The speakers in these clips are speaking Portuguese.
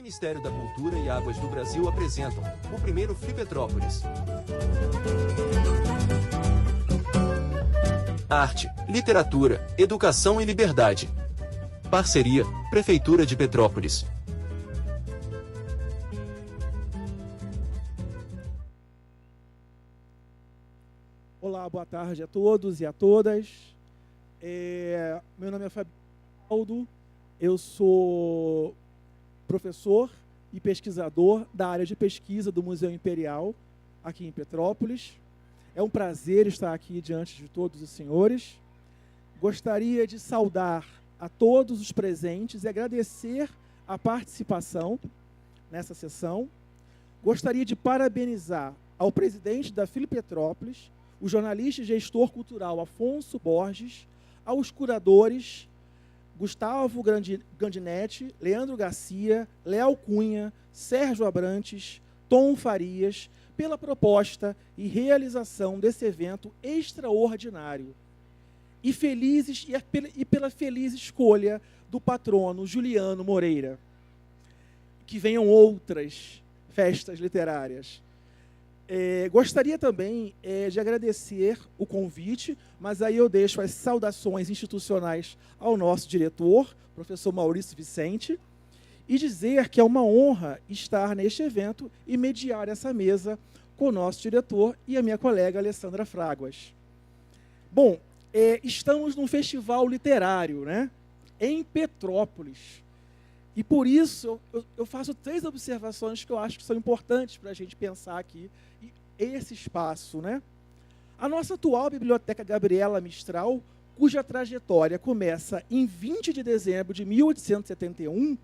Ministério da Cultura e Águas do Brasil apresentam o primeiro Flipetrópolis. Arte, literatura, educação e liberdade. Parceria, Prefeitura de Petrópolis. Olá, boa tarde a todos e a todas. Meu nome é Fabiano, eu sou professor e pesquisador da área de pesquisa do Museu Imperial, aqui em Petrópolis. É um prazer estar aqui diante de todos os senhores. Gostaria de saudar a todos os presentes e agradecer a participação nessa sessão. Gostaria de parabenizar ao presidente da Flipetrópolis, o jornalista e gestor cultural Afonso Borges, aos curadores Gustavo Gandinetti, Leandro Garcia, Léo Cunha, Sérgio Abrantes, Tom Farias, pela proposta e realização desse evento extraordinário. E pela feliz escolha do patrono Juliano Moreira. Que venham outras festas literárias. Gostaria também de agradecer o convite, mas aí eu deixo as saudações institucionais ao nosso diretor, professor Maurício Vicente, e dizer que é uma honra estar neste evento e mediar essa mesa com o nosso diretor e a minha colega Alessandra Fraguas. Bom, estamos num festival literário, né? Em Petrópolis. E por isso eu faço 3 observações que eu acho que são importantes para a gente pensar aqui esse espaço, né? A nossa atual Biblioteca Gabriela Mistral, cuja trajetória começa em 20 de dezembro de 1871,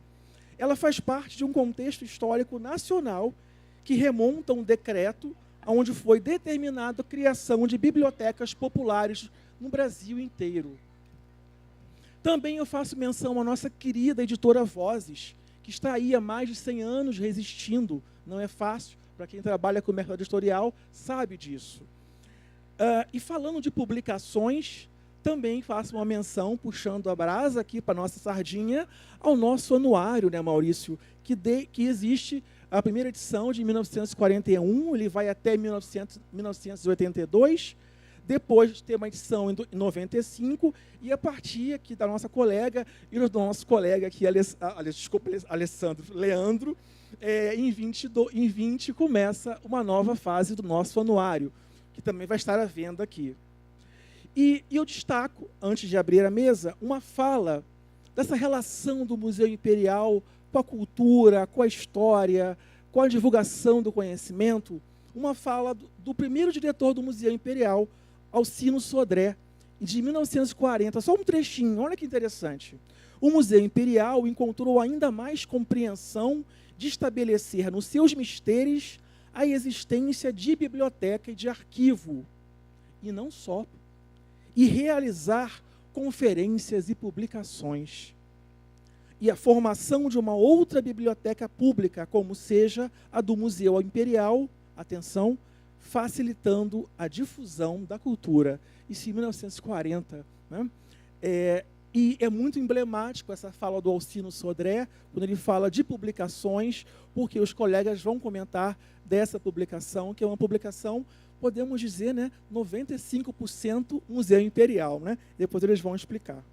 ela faz parte de um contexto histórico nacional que remonta a um decreto onde foi determinada a criação de bibliotecas populares no Brasil inteiro. Também eu faço menção à nossa querida editora Vozes, que está aí há mais de 100 anos resistindo. Não é fácil, para quem trabalha com o mercado editorial, sabe disso. E falando de publicações, também faço uma menção, puxando a brasa aqui para a nossa sardinha, ao nosso anuário, né, Maurício, que existe a primeira edição de 1941, ele vai até 1982, depois tem uma edição em 95, e a partir aqui da nossa colega e do nosso colega aqui, Leandro, em 20 começa uma nova fase do nosso anuário, que também vai estar à venda aqui. E eu destaco, antes de abrir a mesa, uma fala dessa relação do Museu Imperial com a cultura, com a história, com a divulgação do conhecimento, uma fala do primeiro diretor do Museu Imperial, Alcino Sodré, de 1940, só um trechinho, olha que interessante. O Museu Imperial encontrou ainda mais compreensão de estabelecer nos seus mistérios a existência de biblioteca e de arquivo, e não só, e realizar conferências e publicações. E a formação de uma outra biblioteca pública, como seja a do Museu Imperial, atenção, facilitando a difusão da cultura. Isso em 1940. Né? E é muito emblemático essa fala do Alcino Sodré, quando ele fala de publicações, porque os colegas vão comentar dessa publicação, que é uma publicação, podemos dizer, né, 95% Museu Imperial. Né? Depois eles vão explicar.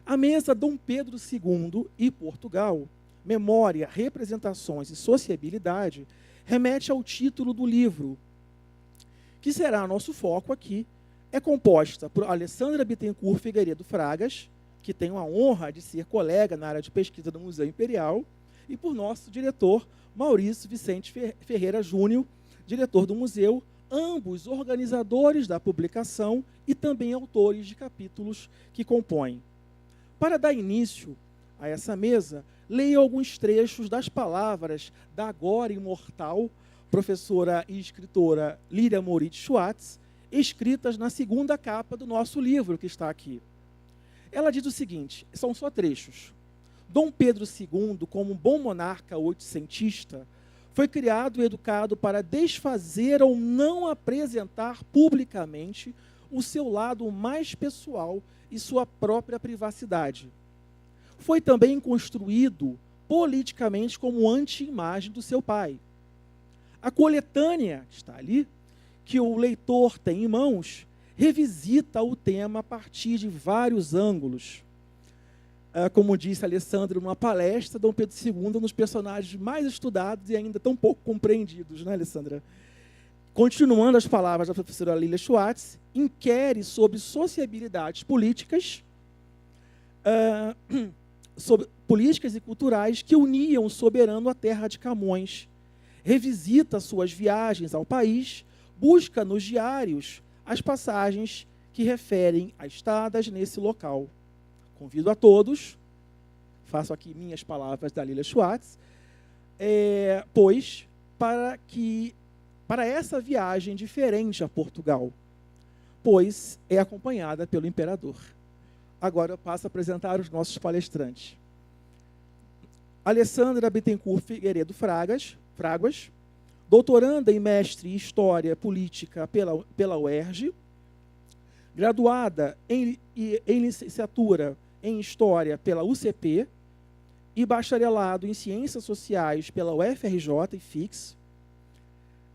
A mesa Dom Pedro II e Portugal, Memória, Representações e Sociabilidade, remete ao título do livro, que será nosso foco aqui. É composta por Alessandra Bittencourt Figueiredo Fragas, que tem a honra de ser colega na área de pesquisa do Museu Imperial, e por nosso diretor, Maurício Vicente Ferreira Júnior, diretor do museu, ambos organizadores da publicação e também autores de capítulos que compõem. Para dar início a essa mesa, leio alguns trechos das palavras da agora imortal professora e escritora Líria Moritz Schwartz, escritas na segunda capa do nosso livro, que está aqui. Ela diz o seguinte, são só trechos. Dom Pedro II, como um bom monarca oitocentista, foi criado e educado para desfazer ou não apresentar publicamente o seu lado mais pessoal e sua própria privacidade. Foi também construído politicamente como anti-imagem do seu pai. A coletânea, que está ali, que o leitor tem em mãos, revisita o tema a partir de vários ângulos. Como disse Alessandro numa palestra, Dom Pedro II é um dos personagens mais estudados e ainda tão pouco compreendidos, né, Alessandra? Continuando as palavras da professora Lilia Schwartz, inquere sobre sociabilidades políticas, sobre políticas e culturais que uniam o soberano à terra de Camões, revisita suas viagens ao país, busca nos diários as passagens que referem a estadas nesse local. Convido a todos, faço aqui minhas palavras da Lilia Schwartz, pois para essa viagem diferente a Portugal, pois é acompanhada pelo imperador. Agora eu passo a apresentar os nossos palestrantes. Alessandra Bittencourt Figueiredo Fragas, doutoranda e mestre em História Política pela UERJ, graduada em licenciatura em História pela UCP e bacharelado em Ciências Sociais pela UFRJ e FIX.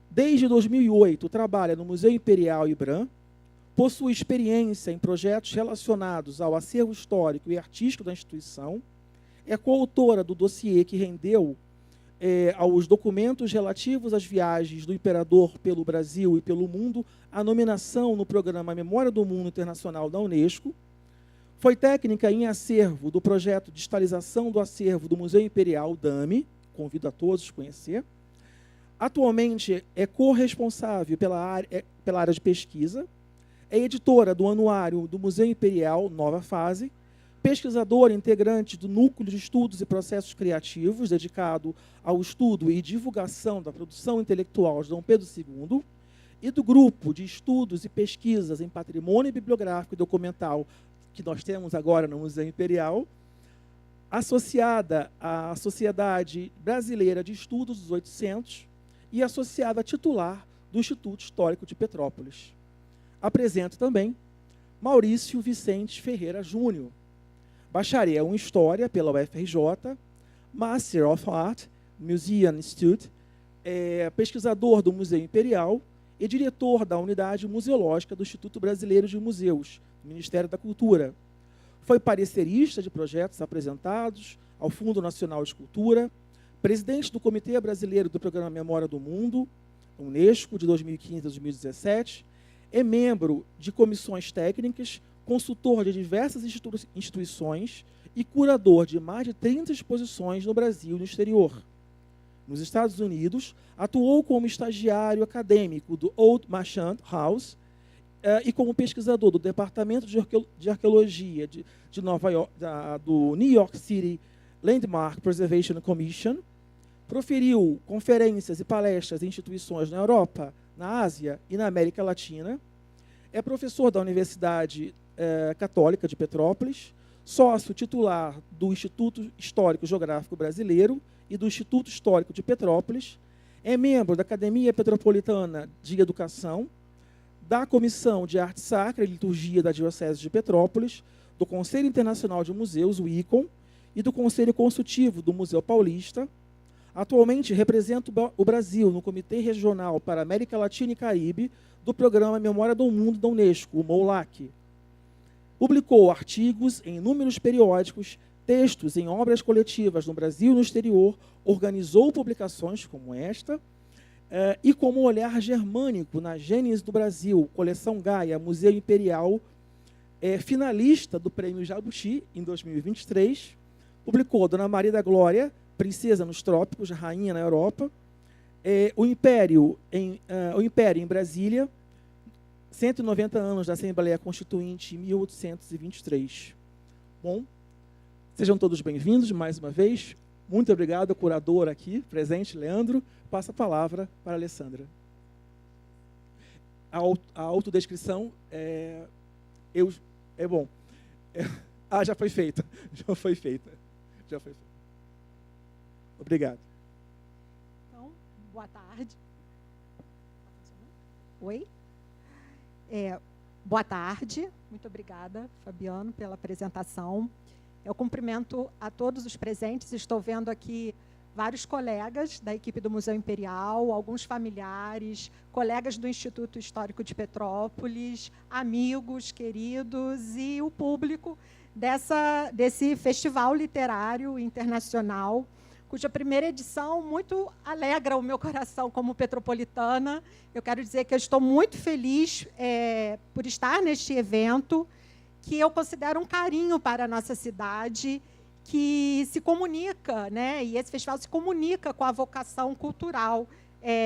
Desde 2008, trabalha no Museu Imperial IBRAM, possui experiência em projetos relacionados ao acervo histórico e artístico da instituição, é coautora do dossiê que rendeu aos documentos relativos às viagens do imperador pelo Brasil e pelo mundo a nominação no programa Memória do Mundo Internacional da Unesco. Foi técnica em acervo do projeto de digitalização do acervo do Museu Imperial DAMI, convido a todos a conhecer. Atualmente é corresponsável pela área de pesquisa, é editora do Anuário do Museu Imperial Nova Fase, pesquisadora integrante do Núcleo de Estudos e Processos Criativos, dedicado ao estudo e divulgação da produção intelectual de Dom Pedro II, e do Grupo de Estudos e Pesquisas em Patrimônio Bibliográfico e Documental, que nós temos agora no Museu Imperial, associada à Sociedade Brasileira de Estudos dos 800 e associada titular do Instituto Histórico de Petrópolis. Apresento também Maurício Vicente Ferreira Júnior, bacharel em História pela UFRJ, Master of Art, Museum Institute, pesquisador do Museu Imperial e diretor da Unidade Museológica do Instituto Brasileiro de Museus, do Ministério da Cultura. Foi parecerista de projetos apresentados ao Fundo Nacional de Cultura, presidente do Comitê Brasileiro do Programa Memória do Mundo, Unesco, de 2015 a 2017, é membro de comissões técnicas, consultor de diversas instituições e curador de mais de 30 exposições no Brasil e no exterior. Nos Estados Unidos, atuou como estagiário acadêmico do Old Marchand House e como pesquisador do Departamento de Arqueologia de Nova York, do New York City Landmark Preservation Commission. Proferiu conferências e palestras em instituições na Europa, na Ásia e na América Latina. É professor da Universidade Católica de Petrópolis, sócio titular do Instituto Histórico Geográfico Brasileiro e do Instituto Histórico de Petrópolis. É membro da Academia Petropolitana de Educação, da Comissão de Arte Sacra e Liturgia da Diocese de Petrópolis, do Conselho Internacional de Museus, o ICOM, e do Conselho Consultivo do Museu Paulista. Atualmente representa o Brasil no Comitê Regional para América Latina e Caribe do Programa Memória do Mundo da Unesco, o MOULAC. Publicou artigos em inúmeros periódicos, textos em obras coletivas no Brasil e no exterior, organizou publicações como esta, e como Olhar Germânico na Gênese do Brasil, Coleção Gaia, Museu Imperial, finalista do Prêmio Jabuti em 2023, publicou Dona Maria da Glória, Princesa nos Trópicos, Rainha na Europa, o Império em Brasília, 190 anos da Assembleia Constituinte, em 1823. Bom, sejam todos bem-vindos mais uma vez. Muito obrigado ao curador aqui, presente, Leandro. Passo a palavra para a Alessandra. A autodescrição bom. Já foi feita. Já foi feita. Obrigado. Então, boa tarde. Oi? Boa tarde. Muito obrigada, Fabiano, pela apresentação. Eu cumprimento a todos os presentes. Estou vendo aqui vários colegas da equipe do Museu Imperial, alguns familiares, colegas do Instituto Histórico de Petrópolis, amigos queridos e o público desse festival literário internacional, cuja primeira edição muito alegra o meu coração como petropolitana. Eu quero dizer que eu estou muito feliz por estar neste evento, que eu considero um carinho para a nossa cidade, que se comunica, né? E esse festival se comunica com a vocação cultural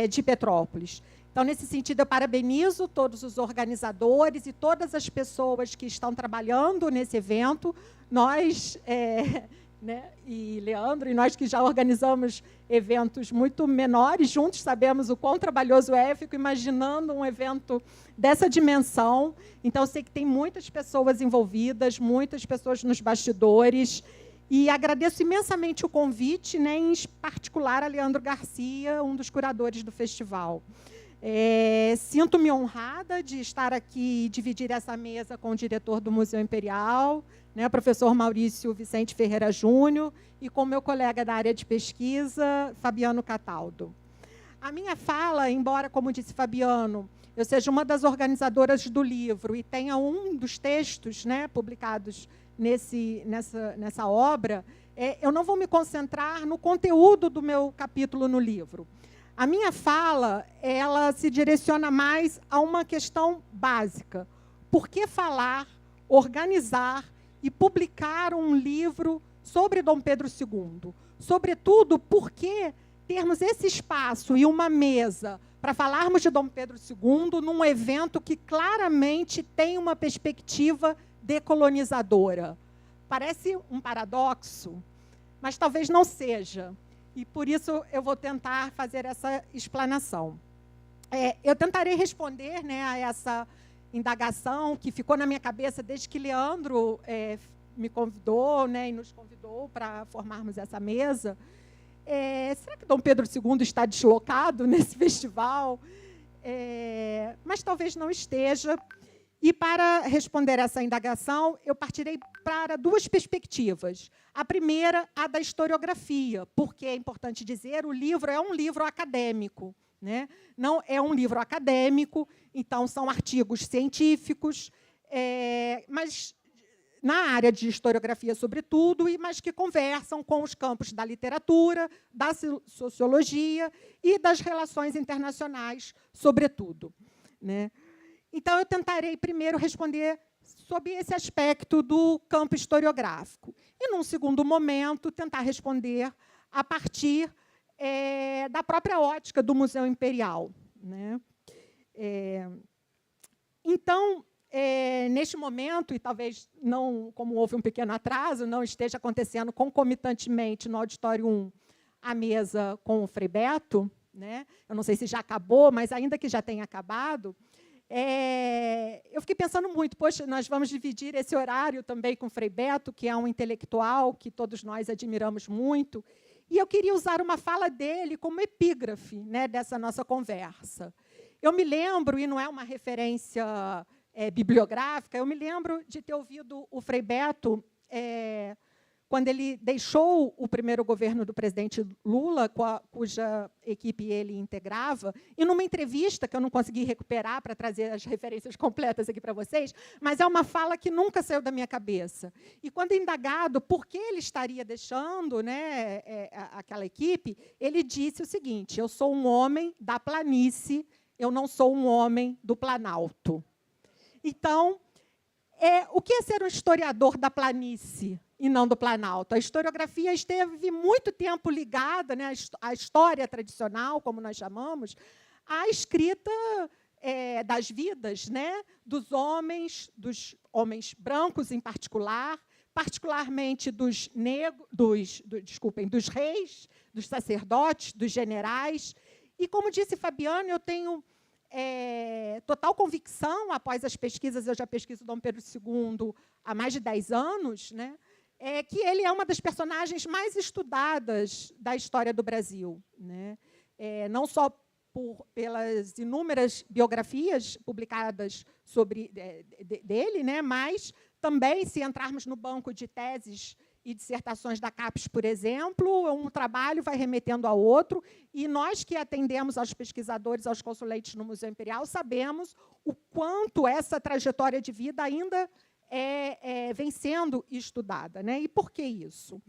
de Petrópolis. Então, nesse sentido, eu parabenizo todos os organizadores e todas as pessoas que estão trabalhando nesse evento. Nós, né, e Leandro, e nós que já organizamos eventos muito menores juntos, sabemos o quão trabalhoso é. Eu fico imaginando um evento dessa dimensão. Então, sei que tem muitas pessoas envolvidas, muitas pessoas nos bastidores. E agradeço imensamente o convite, né, em particular a Leandro Garcia, um dos curadores do festival. Sinto-me honrada de estar aqui e dividir essa mesa com o diretor do Museu Imperial, né, o professor Maurício Vicente Ferreira Júnior, e com meu colega da área de pesquisa, Fabiano Cataldo. A minha fala, embora, como disse Fabiano, eu seja uma das organizadoras do livro e tenha um dos textos, né, publicados nessa obra, eu não vou me concentrar no conteúdo do meu capítulo no livro. A minha fala, ela se direciona mais a uma questão básica. Por que falar, organizar e publicar um livro sobre Dom Pedro II? Sobretudo, por que termos esse espaço e uma mesa para falarmos de Dom Pedro II num evento que claramente tem uma perspectiva decolonizadora? Parece um paradoxo, mas talvez não seja. E, por isso, eu vou tentar fazer essa explanação. Eu tentarei responder, né, a essa indagação que ficou na minha cabeça desde que Leandro me convidou, né, e nos convidou para formarmos essa mesa. Será que Dom Pedro II está deslocado nesse festival? Mas talvez não esteja. E, para responder essa indagação, eu partirei para duas perspectivas. A primeira, a da historiografia, porque é importante dizer, o livro é um livro acadêmico, né? Não é um livro acadêmico, então são artigos científicos, mas na área de historiografia, sobretudo, mas que conversam com os campos da literatura, da sociologia e das relações internacionais, sobretudo, né? Então, eu tentarei primeiro responder sobre esse aspecto do campo historiográfico. E, num segundo momento, tentar responder a partir da própria ótica do Museu Imperial, né? Então, neste momento, e talvez não, como houve um pequeno atraso, não esteja acontecendo concomitantemente no Auditório 1 a mesa com o Frei Beto, né? Eu não sei se já acabou, mas ainda que já tenha acabado, eu fiquei pensando muito, poxa, nós vamos dividir esse horário também com o Frei Beto, que é um intelectual que todos nós admiramos muito, e eu queria usar uma fala dele como epígrafe, né, dessa nossa conversa. Eu me lembro, e não é uma referência bibliográfica, eu me lembro de ter ouvido o Frei Beto quando ele deixou o primeiro governo do presidente Lula, cuja equipe ele integrava, e numa entrevista que eu não consegui recuperar para trazer as referências completas aqui para vocês, mas é uma fala que nunca saiu da minha cabeça. E, quando indagado por que ele estaria deixando, né, aquela equipe, ele disse o seguinte: eu sou um homem da planície, eu não sou um homem do Planalto. Então, o que é ser um historiador da planície e não do Planalto? A historiografia esteve muito tempo ligada, né, à história tradicional, como nós chamamos, à escrita das vidas, né, dos homens brancos em particular, particularmente dos reis, dos sacerdotes, dos generais. E, como disse Fabiano, eu tenho total convicção, após as pesquisas, eu já pesquiso Dom Pedro II há mais de 10 anos, né, que ele é uma das personagens mais estudadas da história do Brasil, né? Não só pelas inúmeras biografias publicadas sobre dele, né, mas também, se entrarmos no banco de teses e dissertações da CAPES, por exemplo, um trabalho vai remetendo ao outro, e nós que atendemos aos pesquisadores, aos consulentes no Museu Imperial, sabemos o quanto essa trajetória de vida ainda vem sendo estudada, né? E por que isso?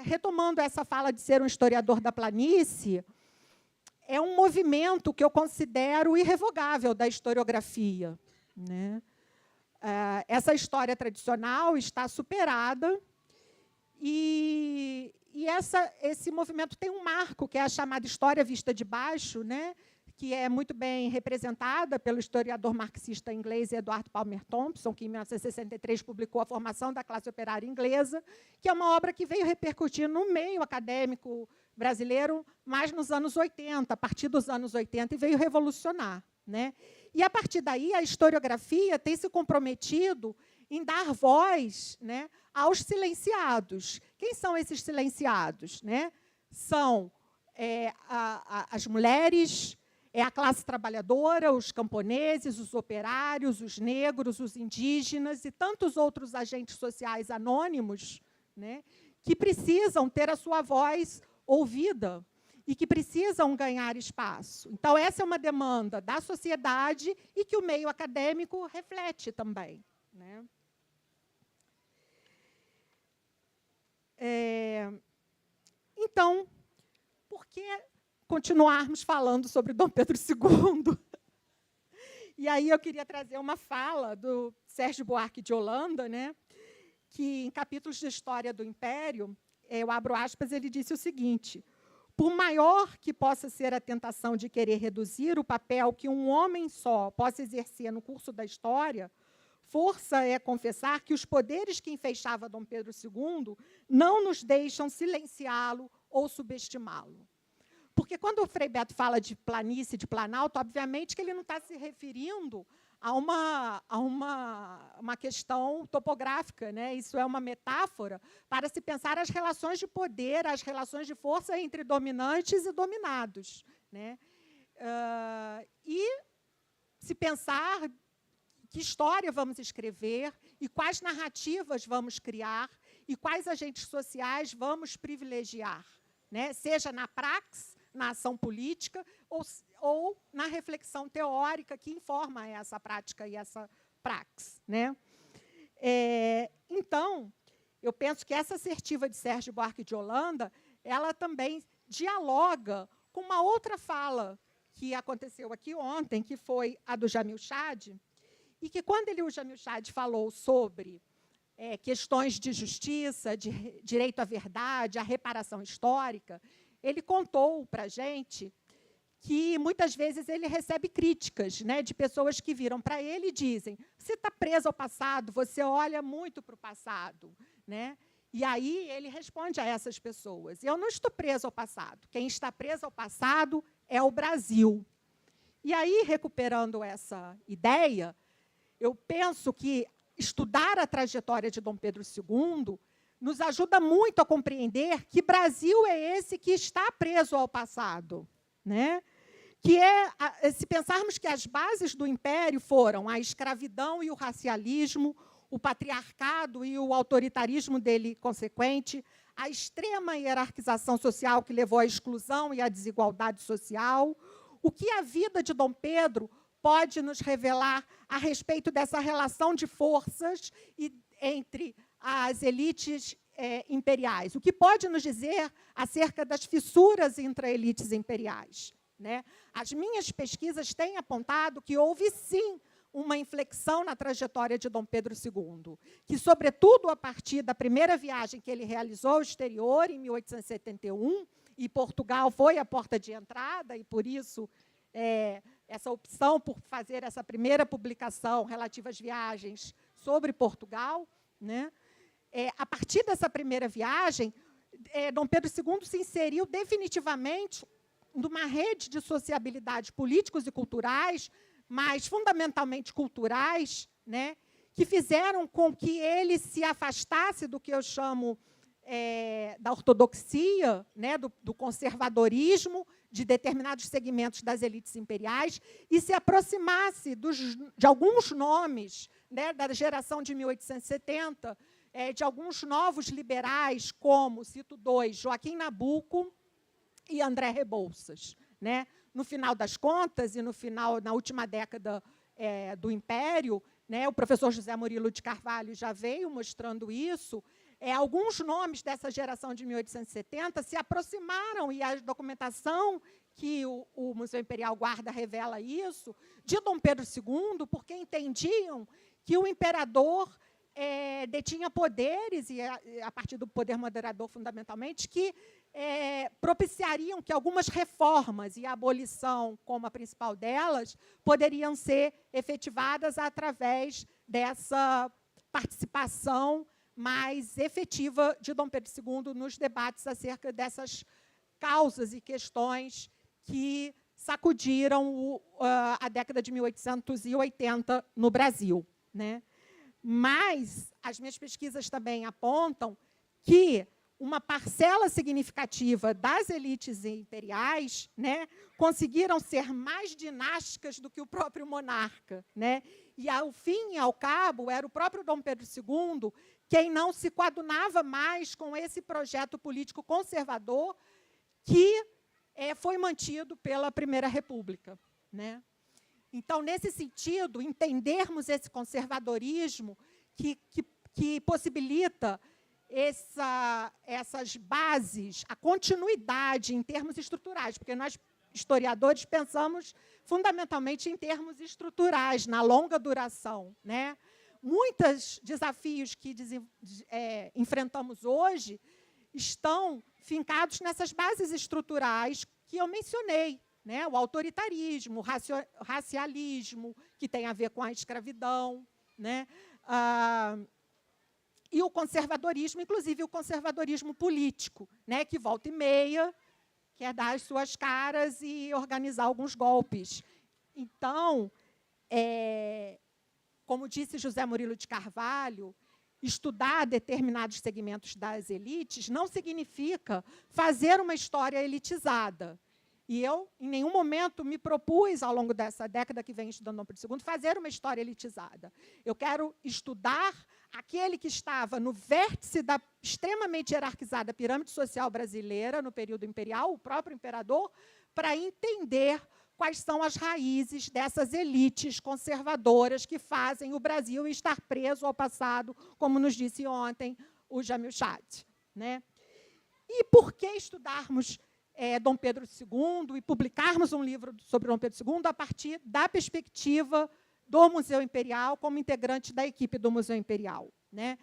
Retomando essa fala de ser um historiador da planície, é um movimento que eu considero irrevogável da historiografia, né? Essa história tradicional está superada e esse movimento tem um marco, que é a chamada história vista de baixo, né? Que é muito bem representada pelo historiador marxista inglês Edward Palmer Thompson, que, em 1963, publicou A Formação da Classe Operária Inglesa, que é uma obra que veio repercutir no meio acadêmico brasileiro mais nos anos 80, a partir dos anos 80, e veio revolucionar, né? E, a partir daí, a historiografia tem se comprometido em dar voz, né, aos silenciados. Quem são esses silenciados, né? São as mulheres, a classe trabalhadora, os camponeses, os operários, os negros, os indígenas e tantos outros agentes sociais anônimos, né, que precisam ter a sua voz ouvida e que precisam ganhar espaço. Então, essa é uma demanda da sociedade e que o meio acadêmico reflete também, né? Então, por que continuarmos falando sobre Dom Pedro II? E aí eu queria trazer uma fala do Sérgio Buarque de Holanda, né, que, em capítulos de História do Império, eu abro aspas, ele disse o seguinte: por maior que possa ser a tentação de querer reduzir o papel que um homem só possa exercer no curso da história, força é confessar que os poderes que enfeixava Dom Pedro II não nos deixam silenciá-lo ou subestimá-lo. Porque, quando o Frei Beto fala de planície, de planalto, obviamente que ele não está se referindo a uma questão topográfica, né? Isso é uma metáfora para se pensar as relações de poder, as relações de força entre dominantes e dominados, né? E se pensar que história vamos escrever e quais narrativas vamos criar e quais agentes sociais vamos privilegiar, né? Seja na praxis, na ação política ou na reflexão teórica que informa essa prática e essa praxis, né? Então, eu penso que essa assertiva de Sérgio Buarque de Holanda, ela também dialoga com uma outra fala que aconteceu aqui ontem, que foi a do Jamil Chad, e que, quando o Jamil Chad falou sobre questões de justiça, de direito à verdade, à reparação histórica, ele contou para a gente que, muitas vezes, ele recebe críticas, né, de pessoas que viram para ele e dizem: você está preso ao passado, você olha muito para o passado, né? E aí ele responde a essas pessoas: eu não estou preso ao passado, quem está preso ao passado é o Brasil. E aí, recuperando essa ideia, eu penso que estudar a trajetória de Dom Pedro II nos ajuda muito a compreender que Brasil é esse que está preso ao passado, né? Que se pensarmos que as bases do Império foram a escravidão e o racialismo, o patriarcado e o autoritarismo dele consequente, a extrema hierarquização social que levou à exclusão e à desigualdade social, o que a vida de Dom Pedro pode nos revelar a respeito dessa relação de forças entre as elites imperiais, o que pode nos dizer acerca das fissuras entre elites imperiais, né? As minhas pesquisas têm apontado que houve, sim, uma inflexão na trajetória de Dom Pedro II, que, sobretudo, a partir da primeira viagem que ele realizou ao exterior, em 1871, e Portugal foi a porta de entrada, e, por isso, essa opção por fazer essa primeira publicação relativa às viagens sobre Portugal, né? A partir dessa primeira viagem, Dom Pedro II se inseriu definitivamente numa rede de sociabilidades políticos e culturais, mas fundamentalmente culturais, né, que fizeram com que ele se afastasse do que eu chamo da ortodoxia, né, do conservadorismo de determinados segmentos das elites imperiais e se aproximasse de alguns nomes, né, da geração de 1870, de alguns novos liberais, como, cito dois, Joaquim Nabuco e André Rebouças, né? No final das contas, e na última década do Império, né, o professor José Murilo de Carvalho já veio mostrando isso, alguns nomes dessa geração de 1870 se aproximaram, e a documentação que o Museu Imperial guarda revela isso, de Dom Pedro II, porque entendiam que o imperador detinha poderes, e a partir do poder moderador, fundamentalmente, que propiciariam que algumas reformas, e a abolição como a principal delas, poderiam ser efetivadas através dessa participação mais efetiva de Dom Pedro II nos debates acerca dessas causas e questões que sacudiram a década de 1880 no Brasil, né? Mas as minhas pesquisas também apontam que uma parcela significativa das elites imperiais, né, conseguiram ser mais dinásticas do que o próprio monarca, né? E, ao fim e ao cabo, era o próprio Dom Pedro II quem não se coadunava mais com esse projeto político conservador que foi mantido pela Primeira República, né? Então, nesse sentido, entendermos esse conservadorismo que possibilita essas bases, a continuidade em termos estruturais, porque nós, historiadores, pensamos fundamentalmente em termos estruturais, na longa duração, né? Muitos desafios que enfrentamos hoje estão fincados nessas bases estruturais que eu mencionei, né? O autoritarismo, o racialismo, que tem a ver com a escravidão, né? E o conservadorismo, inclusive o conservadorismo político, né, que volta e meia quer dar as suas caras e organizar alguns golpes. Então, como disse José Murilo de Carvalho, estudar determinados segmentos das elites não significa fazer uma história elitizada. E eu, em nenhum momento, me propus, ao longo dessa década que vem estudando Dom Pedro II, fazer uma história elitizada. Eu quero estudar aquele que estava no vértice da extremamente hierarquizada pirâmide social brasileira, no período imperial, o próprio imperador, para entender quais são as raízes dessas elites conservadoras que fazem o Brasil estar preso ao passado, como nos disse ontem o Jamil Chad, né? E por que estudarmos Dom Pedro II e publicarmos um livro sobre Dom Pedro II a partir da perspectiva do Museu Imperial como integrante da equipe do Museu Imperial, né?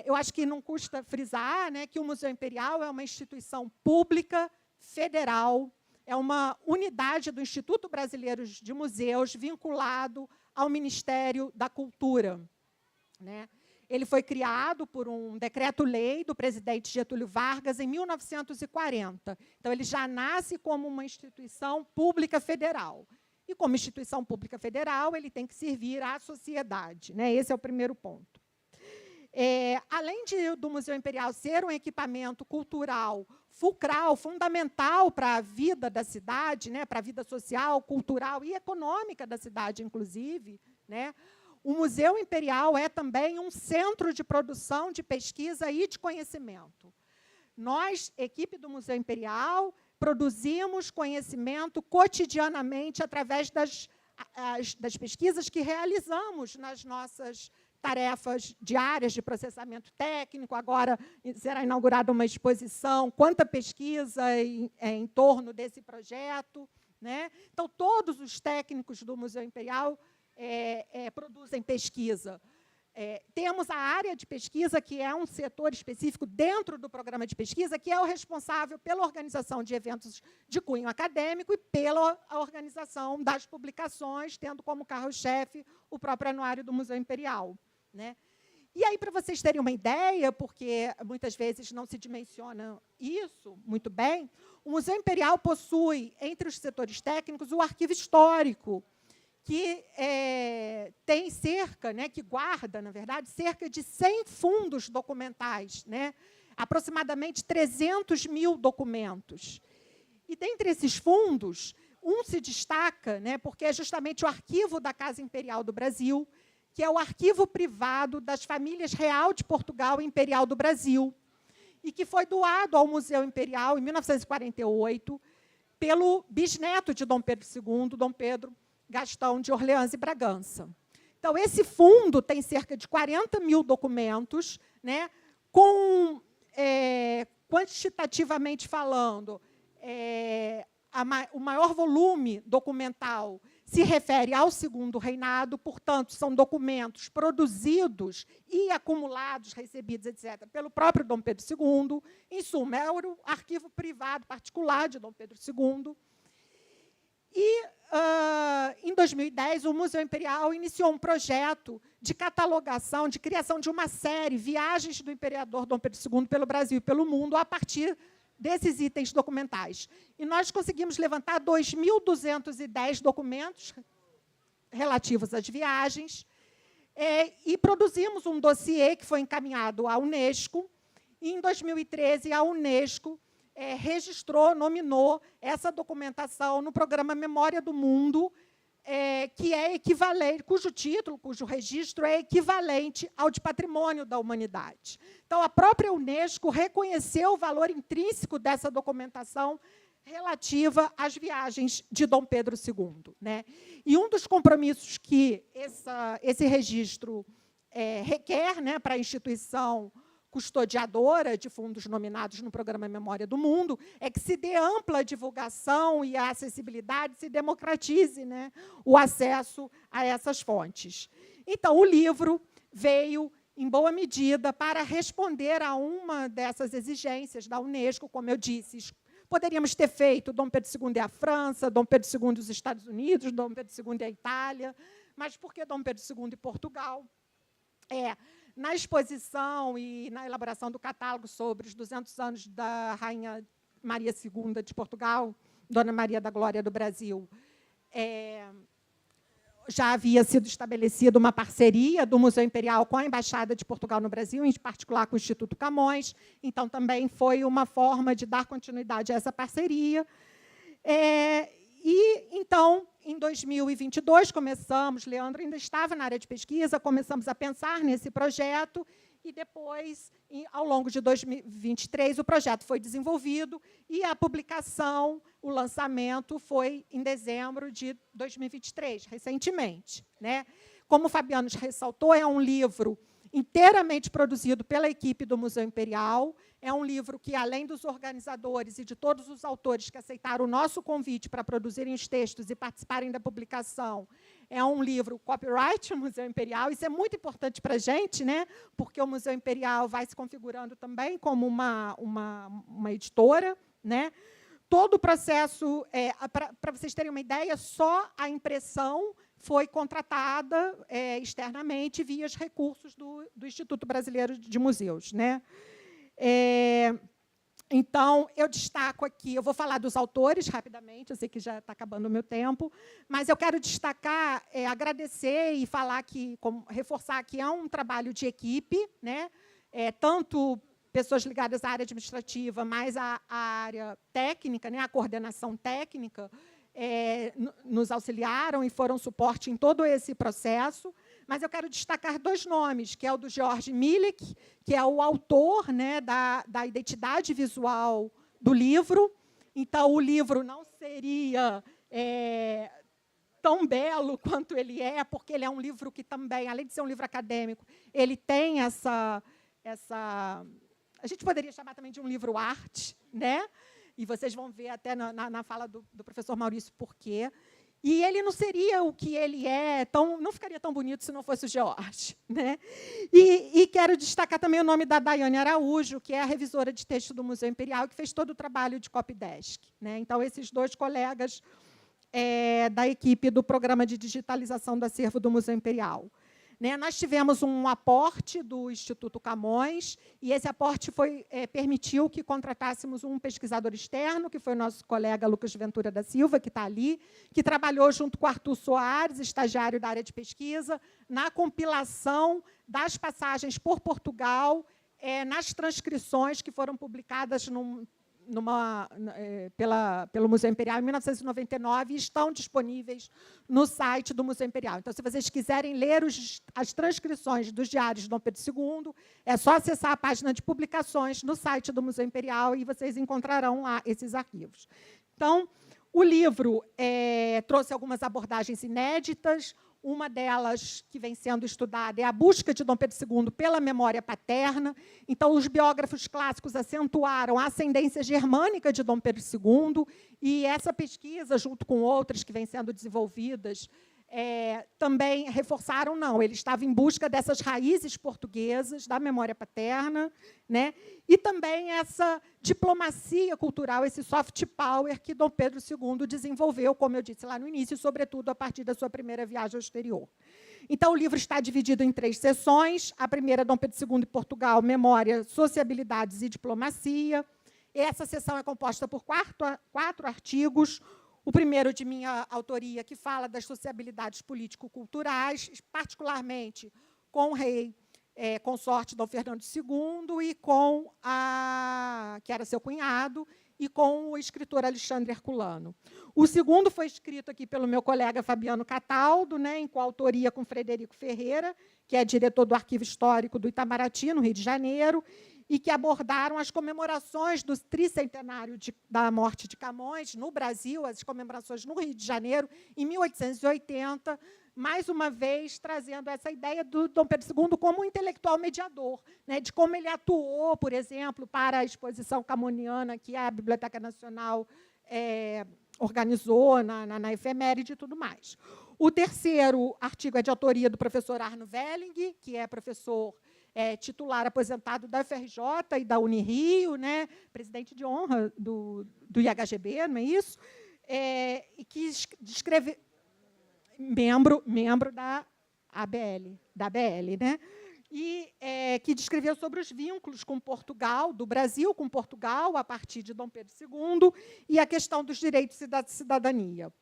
Eu acho que não custa frisar, né, que o Museu Imperial é uma instituição pública, federal, é uma unidade do Instituto Brasileiro de Museus vinculado ao Ministério da Cultura, né? Ele foi criado por um decreto-lei do presidente Getúlio Vargas em 1940. Então, ele já nasce como uma instituição pública federal. E, como instituição pública federal, ele tem que servir à sociedade, né? Esse é o primeiro ponto. Além do Museu Imperial ser um equipamento cultural fulcral, fundamental para a vida da cidade, né? Para a vida social, cultural e econômica da cidade, inclusive, né? O Museu Imperial é também um centro de produção, de pesquisa e de conhecimento. Nós, equipe do Museu Imperial, produzimos conhecimento cotidianamente através das pesquisas que realizamos nas nossas tarefas diárias de processamento técnico. Agora será inaugurada uma exposição, quanta pesquisa em torno desse projeto, né? Então, todos os técnicos do Museu Imperial produzem pesquisa. Temos a área de pesquisa, que é um setor específico dentro do programa de pesquisa, que é o responsável pela organização de eventos de cunho acadêmico e pela organização das publicações, tendo como carro-chefe o próprio Anuário do Museu Imperial, né? E aí, para vocês terem uma ideia, porque muitas vezes não se dimensiona isso muito bem, o Museu Imperial possui, entre os setores técnicos, o arquivo histórico, que tem cerca, né, que guarda, na verdade, cerca de 100 fundos documentais, né, aproximadamente 300 mil documentos. E, dentre esses fundos, um se destaca, né, porque é justamente o Arquivo da Casa Imperial do Brasil, que é o arquivo privado das famílias real de Portugal e imperial do Brasil, e que foi doado ao Museu Imperial em 1948 pelo bisneto de Dom Pedro II, Dom Pedro Gastão de Orleans e Bragança. Então, esse fundo tem cerca de 40 mil documentos, né, com, quantitativamente falando, o maior volume documental se refere ao Segundo Reinado, portanto, são documentos produzidos e acumulados, recebidos, etc., pelo próprio Dom Pedro II. Em suma, é o arquivo privado particular de Dom Pedro II. E, em 2010, o Museu Imperial iniciou um projeto de catalogação, de criação de uma série, Viagens do Imperador Dom Pedro II pelo Brasil e pelo mundo, a partir desses itens documentais. E nós conseguimos levantar 2.210 documentos relativos às viagens, e produzimos um dossiê que foi encaminhado à Unesco. E, em 2013, a Unesco registrou, nominou essa documentação no programa Memória do Mundo, que é equivalente, cujo registro é equivalente ao de patrimônio da humanidade. Então, a própria Unesco reconheceu o valor intrínseco dessa documentação relativa às viagens de Dom Pedro II. Né? E um dos compromissos que esse registro requer, né, para a instituição custodiadora de fundos nominados no programa Memória do Mundo, é que se dê ampla divulgação e a acessibilidade, se democratize, né, o acesso a essas fontes. Então, o livro veio, em boa medida, para responder a uma dessas exigências da Unesco, como eu disse. Poderíamos ter feito Dom Pedro II e a França, Dom Pedro II e os Estados Unidos, Dom Pedro II e a Itália, mas por que Dom Pedro II e Portugal? Na exposição e na elaboração do catálogo sobre os 200 anos da Rainha Maria II de Portugal, Dona Maria da Glória do Brasil, já havia sido estabelecida uma parceria do Museu Imperial com a Embaixada de Portugal no Brasil, em particular com o Instituto Camões. Então, também foi uma forma de dar continuidade a essa parceria. Então, em 2022, começamos, Leandro ainda estava na área de pesquisa, começamos a pensar nesse projeto, e depois, ao longo de 2023, o projeto foi desenvolvido e a publicação, o lançamento, foi em dezembro de 2023, recentemente. Né? Como o Fabiano ressaltou, é um livro inteiramente produzido pela equipe do Museu Imperial. É um livro que, além dos organizadores e de todos os autores que aceitaram o nosso convite para produzirem os textos e participarem da publicação, é um livro copyright Museu Imperial. Isso é muito importante para a gente, né? Porque o Museu Imperial vai se configurando também como uma editora. Né? Todo o processo, para vocês terem uma ideia, só a impressão foi contratada externamente via os recursos do Instituto Brasileiro de Museus. Né? Então, eu destaco aqui, eu vou falar dos autores rapidamente, eu sei que já está acabando o meu tempo, mas eu quero destacar, agradecer e falar que, reforçar que é um trabalho de equipe, né? Tanto pessoas ligadas à área administrativa, mais à área técnica, né? A coordenação técnica, nos auxiliaram e foram suporte em todo esse processo. Mas eu quero destacar dois nomes, que é o do George Milik, que é o autor, né, da identidade visual do livro. Então, o livro não seria tão belo quanto ele é, porque ele é um livro que também, além de ser um livro acadêmico, ele tem essa a gente poderia chamar também de um livro arte, né? E vocês vão ver até na fala do professor Maurício por quê. E ele não seria o que ele é, não ficaria tão bonito se não fosse o George. Né? E quero destacar também o nome da Daiane Araújo, que é a revisora de texto do Museu Imperial, que fez todo o trabalho de copydesk. Né? Então, esses dois colegas da equipe do Programa de Digitalização do Acervo do Museu Imperial. Né? Nós tivemos um aporte do Instituto Camões, e esse aporte permitiu que contratássemos um pesquisador externo, que foi o nosso colega Lucas Ventura da Silva, que está ali, que trabalhou junto com Arthur Soares, estagiário da área de pesquisa, na compilação das passagens por Portugal, nas transcrições que foram publicadas pelo Museu Imperial em 1999 e estão disponíveis no site do Museu Imperial. Então, se vocês quiserem ler as transcrições dos diários de Dom Pedro II, é só acessar a página de publicações no site do Museu Imperial e vocês encontrarão lá esses arquivos. Então, o livro trouxe algumas abordagens inéditas. Uma delas, que vem sendo estudada, é a busca de Dom Pedro II pela memória paterna. Então, os biógrafos clássicos acentuaram a ascendência germânica de Dom Pedro II, e essa pesquisa, junto com outras que vêm sendo desenvolvidas, também reforçaram, não, ele estava em busca dessas raízes portuguesas, da memória paterna, né? E também essa diplomacia cultural, esse soft power que Dom Pedro II desenvolveu, como eu disse lá no início, sobretudo a partir da sua primeira viagem ao exterior. Então, o livro está dividido em 3 seções. A primeira, Dom Pedro II e Portugal, Memória, Sociabilidades e Diplomacia. Essa seção é composta por 4 artigos. O primeiro, de minha autoria, que fala das sociabilidades político-culturais, particularmente com o rei consorte Dom Fernando II e com que era seu cunhado, e com o escritor Alexandre Herculano. O segundo foi escrito aqui pelo meu colega Fabiano Cataldo, né, em coautoria com Frederico Ferreira, que é diretor do Arquivo Histórico do Itamaraty, no Rio de Janeiro, e que abordaram as comemorações do tricentenário da morte de Camões no Brasil, as comemorações no Rio de Janeiro, em 1880, mais uma vez trazendo essa ideia do Dom Pedro II como um intelectual mediador, né, de como ele atuou, por exemplo, para a exposição camoniana que a Biblioteca Nacional organizou na efeméride e tudo mais. O terceiro artigo é de autoria do professor Arno Velling, que é professor titular aposentado da FRJ e da Unirio, né, presidente de honra do IHGB, não é isso? E que descreve membro da ABL, né? E que descreveu sobre os vínculos com Portugal, do Brasil com Portugal, a partir de Dom Pedro II, e a questão dos direitos da cidadania.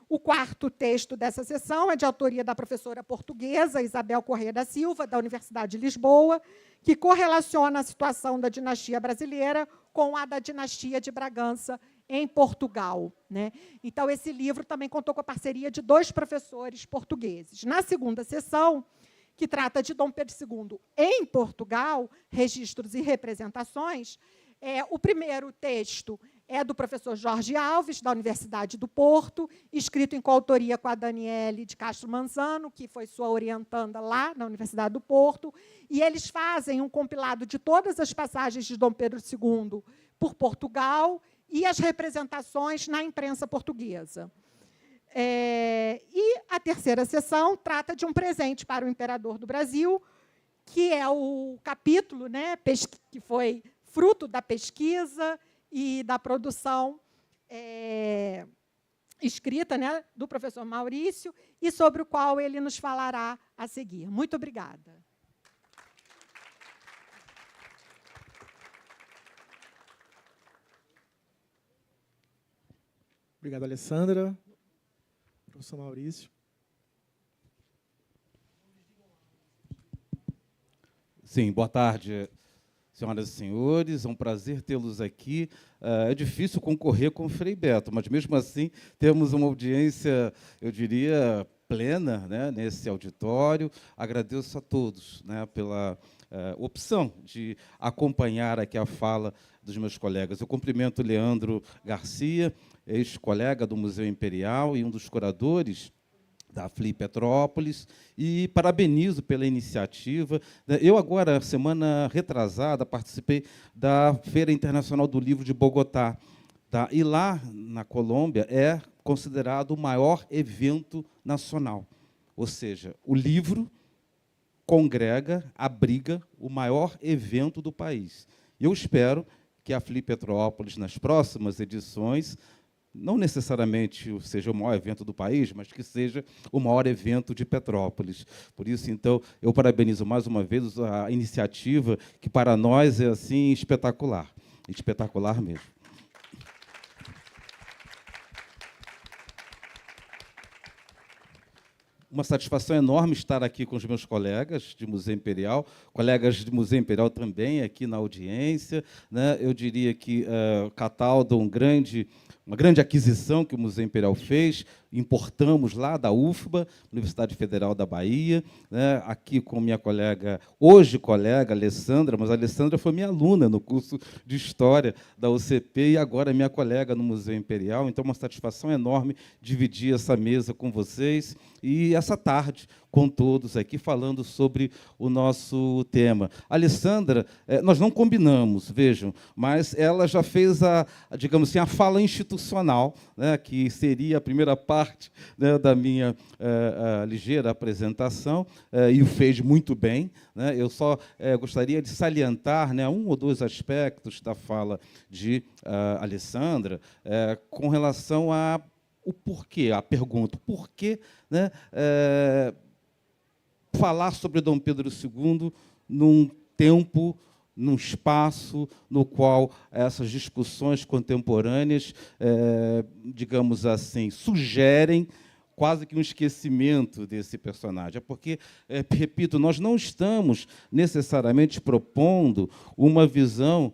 O quarto texto dessa sessão é de autoria da professora portuguesa Isabel Corrêa da Silva, da Universidade de Lisboa, que correlaciona a situação da dinastia brasileira com a da dinastia de Bragança em Portugal, né? Então, esse livro também contou com a parceria de 2 professores portugueses. Na segunda sessão, que trata de Dom Pedro II em Portugal, registros e representações, o primeiro texto é do professor Jorge Alves, da Universidade do Porto, escrito em coautoria com a Daniele de Castro Manzano, que foi sua orientanda lá na Universidade do Porto, e eles fazem um compilado de todas as passagens de Dom Pedro II por Portugal e as representações na imprensa portuguesa. E a terceira sessão trata de um presente para o imperador do Brasil, que é o capítulo, né, que foi fruto da pesquisa e da produção escrita, né, do professor Maurício, e sobre o qual ele nos falará a seguir. Muito obrigada. Obrigado, Alessandra. Professor Maurício. Sim, boa tarde, senhoras e senhores. É um prazer tê-los aqui. É difícil concorrer com o Frei Beto, mas, mesmo assim, temos uma audiência, eu diria, plena, né, nesse auditório. Agradeço a todos, né, pela opção de acompanhar aqui a fala dos meus colegas. Eu cumprimento o Leandro Garcia, ex-colega do Museu Imperial e um dos curadores da FLI Petrópolis, e parabenizo pela iniciativa. Eu, agora, semana retrasada, participei da Feira Internacional do Livro de Bogotá, tá? E lá, na Colômbia, é considerado o maior evento nacional. Ou seja, o livro congrega, abriga o maior evento do país. Eu espero que a FLI Petrópolis, nas próximas edições, não necessariamente seja o maior evento do país, mas que seja o maior evento de Petrópolis. Por isso, então, eu parabenizo mais uma vez a iniciativa, que para nós é assim espetacular, espetacular mesmo. uma satisfação enorme estar aqui com os meus colegas de Museu Imperial, colegas de Museu Imperial também aqui na audiência, né? Eu diria que Cataldo, uma grande aquisição que o Museu Imperial fez, importamos lá da UFBA, Universidade Federal da Bahia, né? Aqui com minha colega, hoje colega, Alessandra, mas a Alessandra foi minha aluna no curso de História da UCP e agora é minha colega no Museu Imperial, então uma satisfação enorme dividir essa mesa com vocês e essa tarde com todos aqui falando sobre o nosso tema. Alessandra, nós não combinamos, vejam, mas ela já fez digamos assim, a fala institucional, né, que seria a primeira parte, né, da minha ligeira apresentação, e o fez muito bem, né? Eu só gostaria de salientar, né, um ou dois aspectos da fala de Alessandra com relação ao porquê, a pergunta, por que, né, falar sobre Dom Pedro II num tempo, num espaço no qual essas discussões contemporâneas, digamos assim, sugerem quase que um esquecimento desse personagem. É porque, repito, nós não estamos necessariamente propondo uma visão,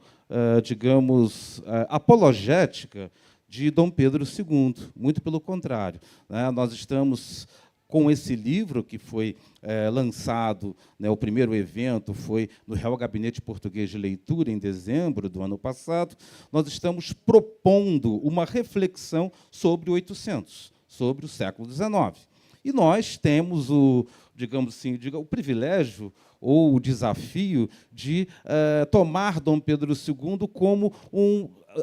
digamos, apologética de Dom Pedro II, muito pelo contrário, né? Nós estamos com esse livro que foi lançado, né, o primeiro evento foi no Real Gabinete Português de Leitura, em dezembro do ano passado, nós estamos propondo uma reflexão sobre o 800, sobre o século XIX. E nós temos digamos assim, o privilégio ou o desafio de tomar Dom Pedro II como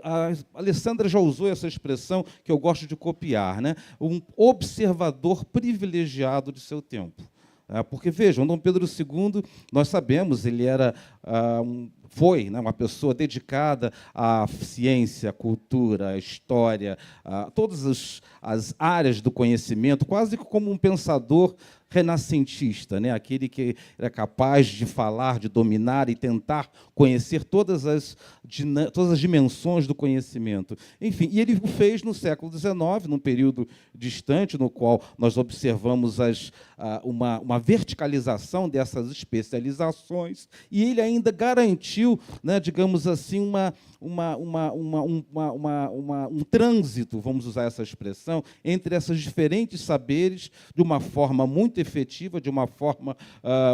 a Alessandra já usou essa expressão que eu gosto de copiar, né? Um observador privilegiado de seu tempo. Porque, vejam, Dom Pedro II, nós sabemos, ele foi, né, uma pessoa dedicada à ciência, à cultura, à história, a todas as áreas do conhecimento, quase como um pensador renascentista, né? Aquele que era capaz de falar, de dominar e tentar conhecer todas as dimensões do conhecimento. Enfim, e ele o fez no século XIX, num período distante, no qual nós observamos uma verticalização dessas especializações, e ele ainda garantiu, né, digamos assim, um trânsito, vamos usar essa expressão, entre esses diferentes saberes de uma forma muito efetiva, de uma forma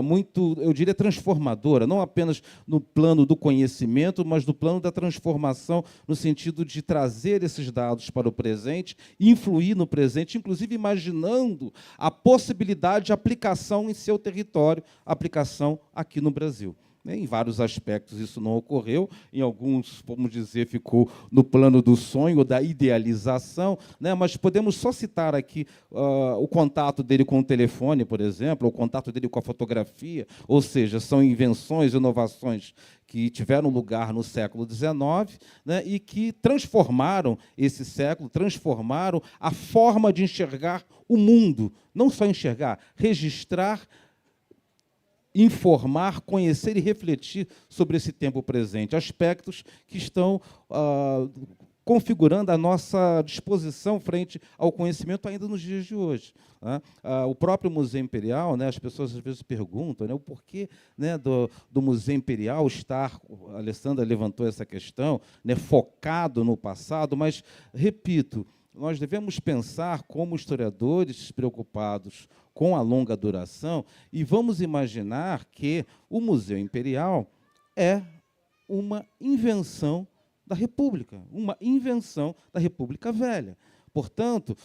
muito, eu diria, transformadora, não apenas no plano do conhecimento, mas no plano da transformação, no sentido de trazer esses dados para o presente, influir no presente, inclusive imaginando a possibilidade de aplicação em seu território, aplicação aqui no Brasil. Em vários aspectos isso não ocorreu, em alguns, vamos dizer, ficou no plano do sonho, da idealização, né? Mas podemos só citar aqui o contato dele com o telefone, por exemplo, o contato dele com a fotografia, ou seja, são invenções, inovações que tiveram lugar no século XIX, né, e que transformaram esse século, transformaram a forma de enxergar o mundo, não só enxergar, registrar, informar, conhecer e refletir sobre esse tempo presente, aspectos que estão configurando a nossa disposição frente ao conhecimento ainda nos dias de hoje, né? O próprio Museu Imperial, né, as pessoas às vezes perguntam, né, o porquê, né, do Museu Imperial estar, a Alessandra levantou essa questão, né, focado no passado, mas, repito, nós devemos pensar como historiadores preocupados com a longa duração e vamos imaginar que o Museu Imperial é uma invenção da República, uma invenção da República Velha. Portanto,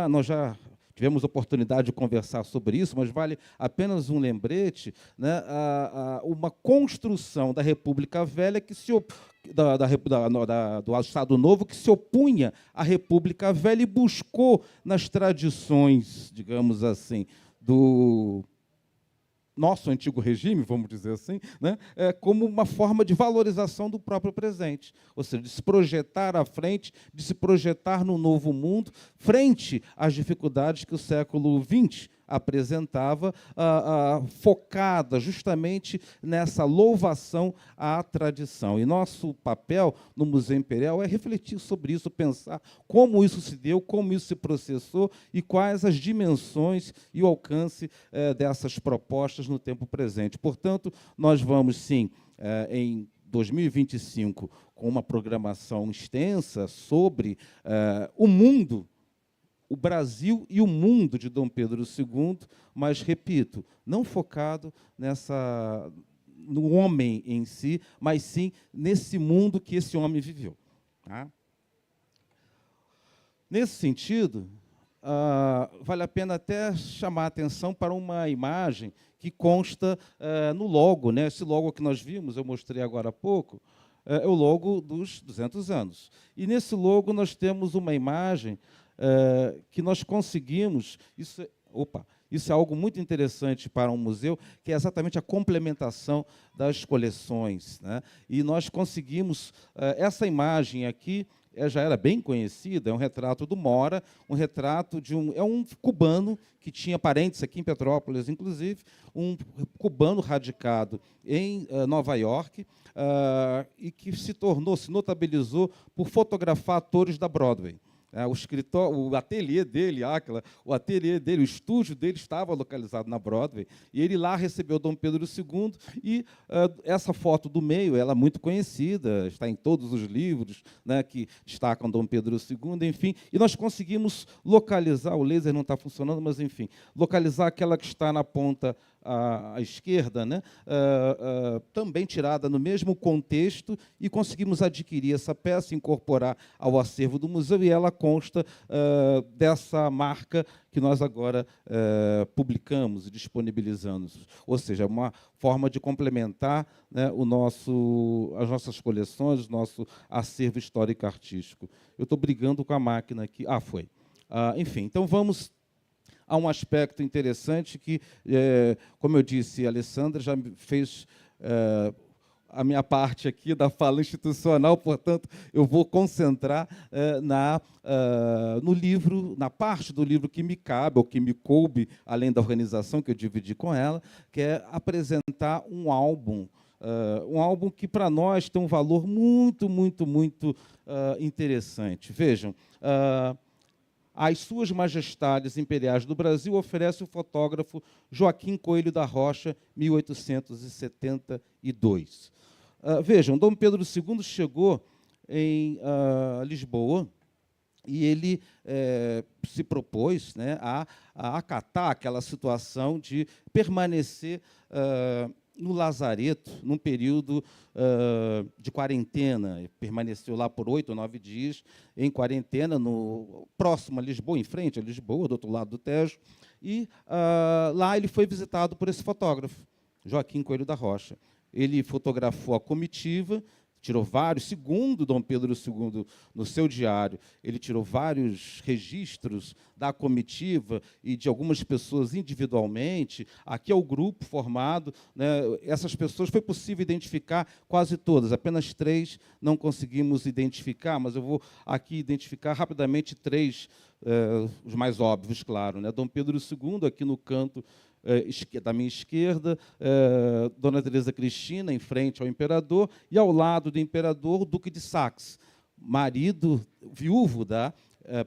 nós já tivemos oportunidade de conversar sobre isso, mas vale apenas um lembrete, né, uma construção da República Velha que do Estado Novo que se opunha à República Velha e buscou nas tradições, digamos assim, do nosso antigo regime, vamos dizer assim, né, como uma forma de valorização do próprio presente, ou seja, de se projetar à frente, de se projetar no novo mundo, frente às dificuldades que o século XX apresentava, focada justamente nessa louvação à tradição. E nosso papel no Museu Imperial é refletir sobre isso, pensar como isso se deu, como isso se processou e quais as dimensões e o alcance dessas propostas no tempo presente. Portanto, nós vamos, sim, em 2025, com uma programação extensa sobre o mundo, o Brasil e o mundo de Dom Pedro II, mas, repito, não focado no homem em si, mas sim nesse mundo que esse homem viveu. Tá? Nesse sentido, vale a pena até chamar a atenção para uma imagem que consta no logo, né? Esse logo que nós vimos, eu mostrei agora há pouco, é o logo dos 200 anos. E nesse logo nós temos uma imagem que nós conseguimos, isso é algo muito interessante para um museu, que é exatamente a complementação das coleções, né? E nós conseguimos, essa imagem aqui, já era bem conhecida, é um retrato do Mora, um retrato de um cubano que tinha parentes aqui em Petrópolis, inclusive, um cubano radicado em Nova York, e que se notabilizou por fotografar atores da Broadway. O ateliê dele, o estúdio dele estava localizado na Broadway, e ele lá recebeu Dom Pedro II, e essa foto do meio, ela é muito conhecida, está em todos os livros, né, que destacam Dom Pedro II, enfim, e nós conseguimos localizar, o laser não está funcionando, mas, enfim, localizar aquela que está na ponta à esquerda, né, também tirada no mesmo contexto, e conseguimos adquirir essa peça, incorporar ao acervo do museu, e ela consta dessa marca que nós agora publicamos e disponibilizamos. Ou seja, é uma forma de complementar, né, as nossas coleções, o nosso acervo histórico-artístico. Eu estou brigando com a máquina aqui. Foi. Enfim, então vamos a um aspecto interessante que, como eu disse, a Alessandra já fez a minha parte aqui da fala institucional, portanto, eu vou concentrar no livro, na parte do livro que me cabe, ou que me coube, além da organização que eu dividi com ela, que é apresentar um álbum que, para nós, tem um valor muito, muito, muito interessante. Vejam, As Suas Majestades Imperiais do Brasil oferece o fotógrafo Joaquim Coelho da Rocha, 1872. Vejam, Dom Pedro II chegou em Lisboa e ele se propôs, né, a acatar aquela situação de permanecer no lazareto, num período de quarentena. Permaneceu lá por 8 ou 9 dias, em quarentena, próximo a Lisboa, em frente a Lisboa, do outro lado do Tejo, e lá ele foi visitado por esse fotógrafo, Joaquim Coelho da Rocha. Ele fotografou a comitiva, tirou vários, segundo Dom Pedro II, no seu diário, ele tirou vários registros da comitiva e de algumas pessoas individualmente. Aqui é o grupo formado, né? Essas pessoas foi possível identificar quase todas, apenas 3 não conseguimos identificar, mas eu vou aqui identificar rapidamente 3, os mais óbvios, claro, né? Dom Pedro II, aqui no canto da minha esquerda, Dona Teresa Cristina, em frente ao imperador, e ao lado do imperador, o Duque de Saxe, viúvo da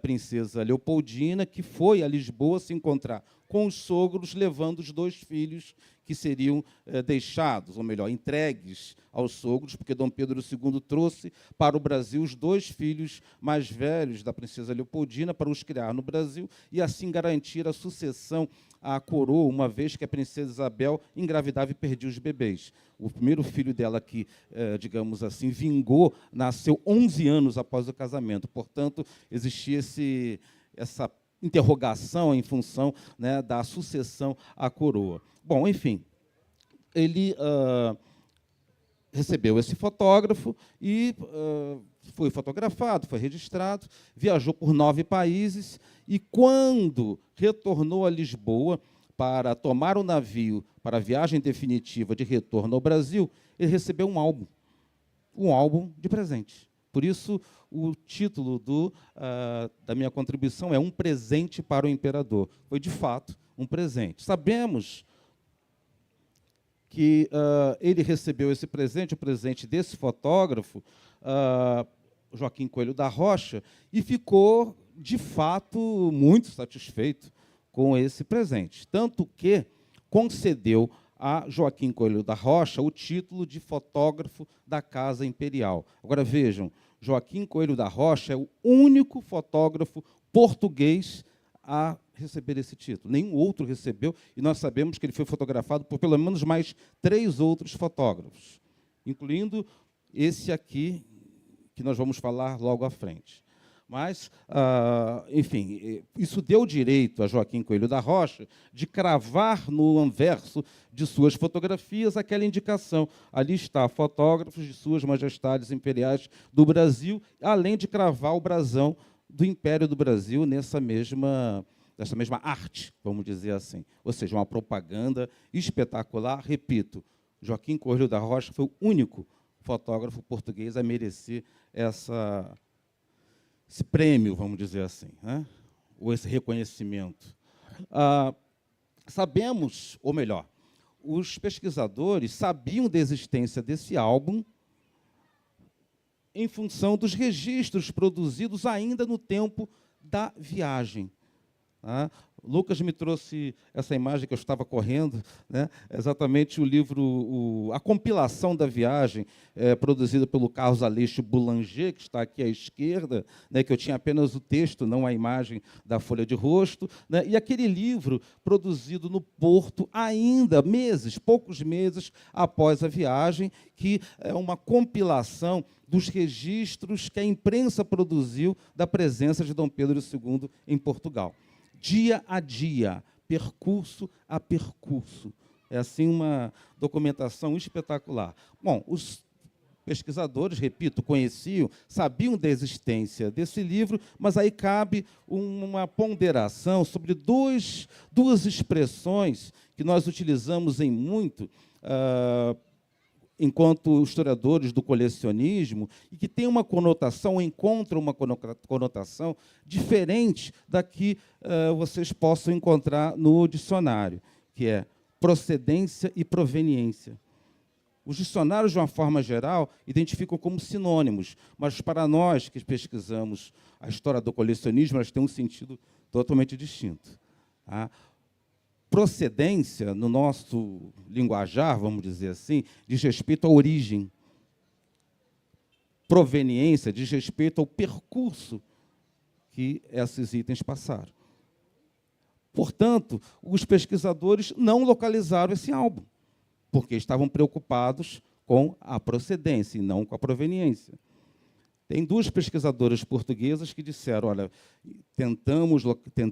princesa Leopoldina, que foi a Lisboa se encontrar com os sogros, levando os 2 filhos que seriam deixados, ou melhor, entregues aos sogros, porque Dom Pedro II trouxe para o Brasil os 2 filhos mais velhos da princesa Leopoldina para os criar no Brasil e assim garantir a sucessão à coroa, uma vez que a princesa Isabel engravidava e perdia os bebês. O primeiro filho dela que, digamos assim, vingou, nasceu 11 anos após o casamento. Portanto, existia essa interrogação em função, né, da sucessão à coroa. Bom, enfim, ele recebeu esse fotógrafo e foi fotografado, foi registrado, viajou por 9 países e, quando retornou a Lisboa para tomar o navio para a viagem definitiva de retorno ao Brasil, ele recebeu um álbum de presente. Por isso, o título da minha contribuição é Um Presente para o Imperador. Foi, de fato, um presente. Sabemos que ele recebeu esse presente, o presente desse fotógrafo, Joaquim Coelho da Rocha, e ficou, de fato, muito satisfeito com esse presente. Tanto que concedeu a Joaquim Coelho da Rocha o título de fotógrafo da Casa Imperial. Agora, vejam, Joaquim Coelho da Rocha é o único fotógrafo português a receber esse título. Nenhum outro recebeu, e nós sabemos que ele foi fotografado por pelo menos mais 3 outros fotógrafos, incluindo esse aqui, que nós vamos falar logo à frente. Mas, enfim, isso deu direito a Joaquim Coelho da Rocha de cravar no anverso de suas fotografias aquela indicação. Ali está, fotógrafos de Suas Majestades Imperiais do Brasil, além de cravar o brasão do Império do Brasil nessa mesma arte, vamos dizer assim. Ou seja, uma propaganda espetacular. Repito, Joaquim Coelho da Rocha foi o único fotógrafo português a merecer esse prêmio, vamos dizer assim, né? Ou esse reconhecimento. Sabemos, ou melhor, os pesquisadores sabiam da existência desse álbum em função dos registros produzidos ainda no tempo da viagem. Lucas me trouxe essa imagem que eu estava correndo, né? Exatamente o livro, a compilação da viagem, produzida pelo Carlos Aleixo Boulanger, que está aqui à esquerda, né, que eu tinha apenas o texto, não a imagem da folha de rosto, né? E aquele livro produzido no Porto ainda poucos meses após a viagem, que é uma compilação dos registros que a imprensa produziu da presença de Dom Pedro II em Portugal. Dia a dia, percurso a percurso. É assim uma documentação espetacular. Bom, os pesquisadores, repito, conheciam, sabiam da existência desse livro, mas aí cabe uma ponderação sobre duas expressões que nós utilizamos em muito, enquanto historiadores do colecionismo, e que tem uma conotação, encontram uma conotação diferente da que vocês possam encontrar no dicionário, que é procedência e proveniência. Os dicionários, de uma forma geral, identificam como sinônimos, mas para nós que pesquisamos a história do colecionismo, elas têm um sentido totalmente distinto. Procedência, no nosso linguajar, vamos dizer assim, diz respeito à origem. Proveniência diz respeito ao percurso que esses itens passaram. Portanto, os pesquisadores não localizaram esse álbum, porque estavam preocupados com a procedência e não com a proveniência. Tem 2 pesquisadoras portuguesas que disseram, olha,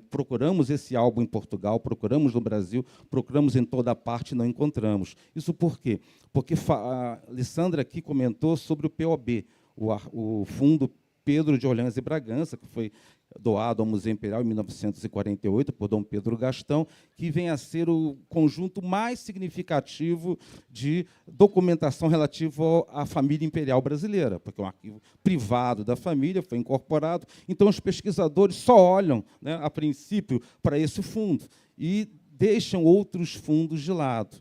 procuramos esse álbum em Portugal, procuramos no Brasil, procuramos em toda parte e não encontramos. Isso por quê? Porque a Alessandra aqui comentou sobre o POB, o Fundo Pedro de Orleans e Bragança, que foi doado ao Museu Imperial em 1948 por Dom Pedro Gastão, que vem a ser o conjunto mais significativo de documentação relativa à família imperial brasileira, porque é um arquivo privado da família, foi incorporado. Então, os pesquisadores só olham, né, a princípio, para esse fundo e deixam outros fundos de lado.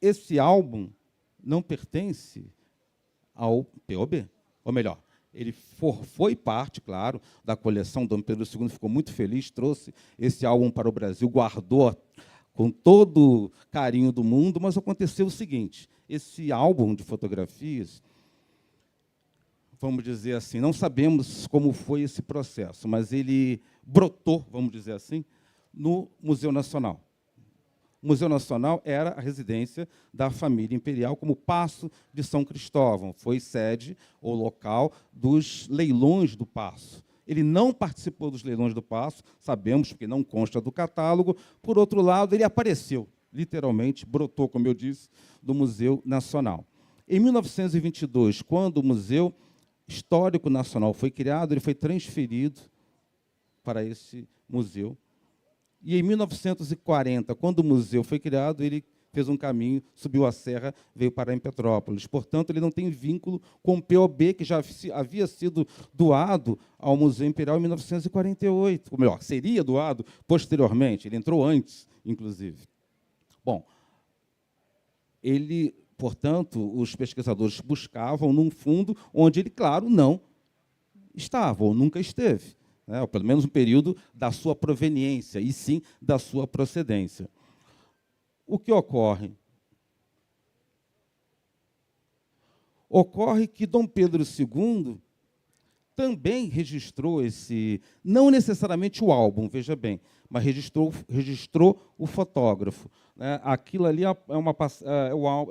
Esse álbum não pertence ao POB, ou melhor, ele foi parte, claro, da coleção. Dom Pedro II ficou muito feliz, trouxe esse álbum para o Brasil, guardou com todo o carinho do mundo, mas aconteceu o seguinte, esse álbum de fotografias, vamos dizer assim, não sabemos como foi esse processo, mas ele brotou, vamos dizer assim, no Museu Nacional. O Museu Nacional era a residência da família imperial, como Paço de São Cristóvão. Foi sede ou local dos leilões do Paço. Ele não participou dos leilões do Paço, sabemos, porque não consta do catálogo. Por outro lado, ele apareceu, literalmente, brotou, como eu disse, do Museu Nacional. Em 1922, quando o Museu Histórico Nacional foi criado, ele foi transferido para esse museu. E, em 1940, quando o museu foi criado, ele fez um caminho, subiu a serra, veio parar em Petrópolis. Portanto, ele não tem vínculo com o POB, que já havia sido doado ao Museu Imperial em 1948. Ou melhor, seria doado posteriormente, ele entrou antes, inclusive. Bom, ele, portanto, os pesquisadores buscavam num fundo onde ele, claro, não estava, ou nunca esteve, né? Ou pelo menos um período da sua proveniência, e sim da sua procedência. O que ocorre? Ocorre que Dom Pedro II também registrou esse, não necessariamente o álbum, veja bem, mas registrou o fotógrafo, né? Aquilo ali é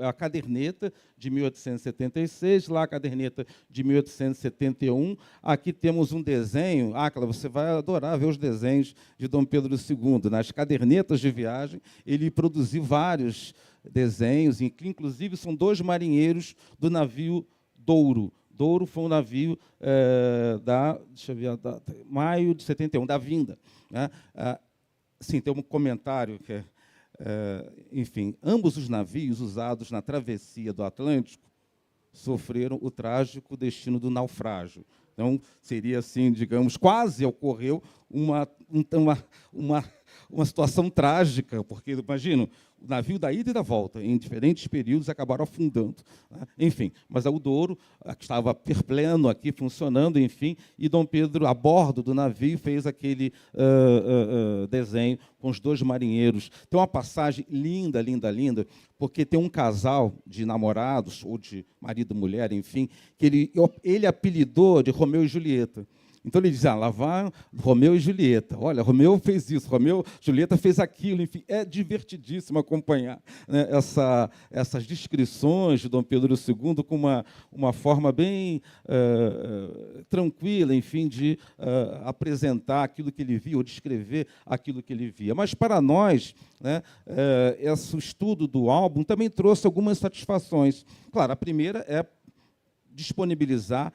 a caderneta de 1876, lá a caderneta de 1871. Aqui temos um desenho. Áquila, você vai adorar ver os desenhos de Dom Pedro II. Nas cadernetas de viagem, ele produziu vários desenhos, inclusive são 2 marinheiros do navio Douro. Douro foi um navio deixa eu ver, maio de 71, da Vinda, né? Sim, tem um comentário que enfim, ambos os navios usados na travessia do Atlântico sofreram o trágico destino do naufrágio. Então, seria assim, digamos, quase ocorreu uma situação trágica, porque, imagino, o navio da ida e da volta, em diferentes períodos, acabaram afundando, né? Enfim, mas o Douro estava pleno aqui, funcionando, enfim, e Dom Pedro, a bordo do navio, fez aquele desenho com os 2 marinheiros. Tem uma passagem linda, linda, linda, porque tem um casal de namorados, ou de marido e mulher, enfim, que ele apelidou de Romeu e Julieta. Então, ele diz, lá vai Romeu e Julieta. Olha, Romeu fez isso, Julieta fez aquilo. Enfim, é divertidíssimo acompanhar, né, essas descrições de Dom Pedro II com uma forma bem tranquila, enfim, de apresentar aquilo que ele via, ou descrever aquilo que ele via. Mas, para nós, né, esse estudo do álbum também trouxe algumas satisfações. Claro, a primeira é disponibilizar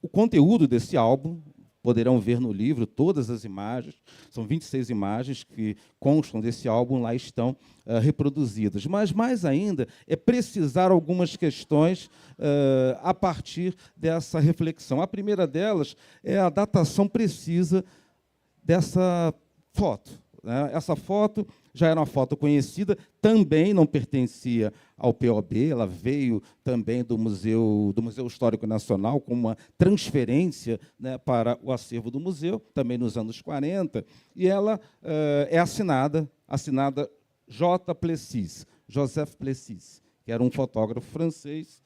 o conteúdo desse álbum. Poderão ver no livro todas as imagens, são 26 imagens que constam desse álbum, lá estão reproduzidas. Mas, mais ainda, é precisar algumas questões a partir dessa reflexão. A primeira delas é a datação precisa dessa foto, né? Essa foto já era uma foto conhecida, também não pertencia ao POB, ela veio também do Museu Histórico Nacional, com uma transferência, né, para o acervo do museu, também nos anos 40, e ela é assinada J. Plessis, Joseph Plessis, que era um fotógrafo francês,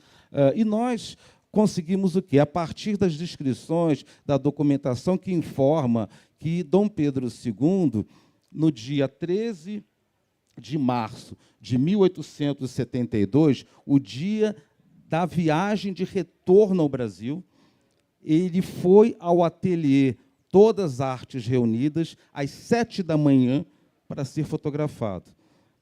e nós conseguimos o quê? A partir das descrições, da documentação que informa que Dom Pedro II, no dia 13 de março de 1872, o dia da viagem de retorno ao Brasil, ele foi ao ateliê Todas as Artes Reunidas, às 7 da manhã, para ser fotografado.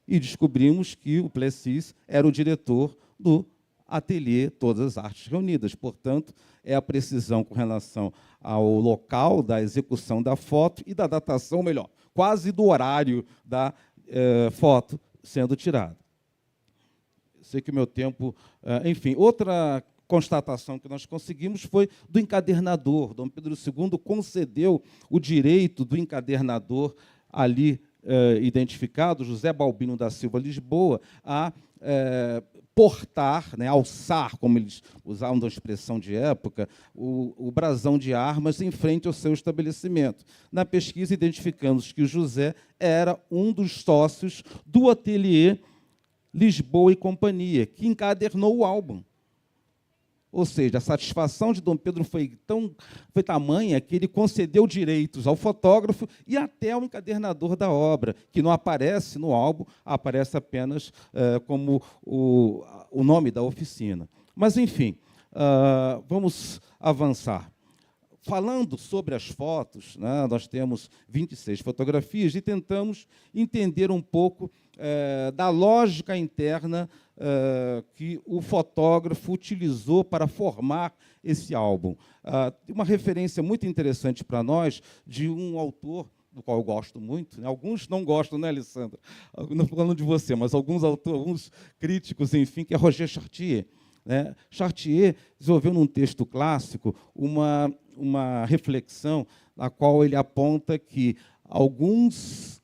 E descobrimos que o Plessis era o diretor do ateliê Todas as Artes Reunidas. Portanto, é a precisão com relação ao local da execução da foto e da datação, melhor, quase do horário da foto sendo tirada. Sei que o meu tempo... enfim, outra constatação que nós conseguimos foi do encadernador. Dom Pedro II concedeu o direito do encadernador ali identificado, José Balbino da Silva Lisboa, a portar, né, alçar, como eles usavam da expressão de época, o brasão de armas em frente ao seu estabelecimento. Na pesquisa, identificamos que o José era um dos sócios do ateliê Lisboa e Companhia, que encadernou o álbum. Ou seja, a satisfação de Dom Pedro foi tamanha que ele concedeu direitos ao fotógrafo e até ao encadernador da obra, que não aparece no álbum, aparece apenas como o nome da oficina. Mas, enfim, vamos avançar. Falando sobre as fotos, né, nós temos 26 fotografias e tentamos entender um pouco da lógica interna que o fotógrafo utilizou para formar esse álbum. Uma referência muito interessante para nós de um autor do qual eu gosto muito, né? Alguns não gostam, né, Alessandra? Não falando de você, mas alguns autores, alguns críticos, enfim, que é Roger Chartier. Né? Chartier desenvolveu num texto clássico uma reflexão na qual ele aponta que alguns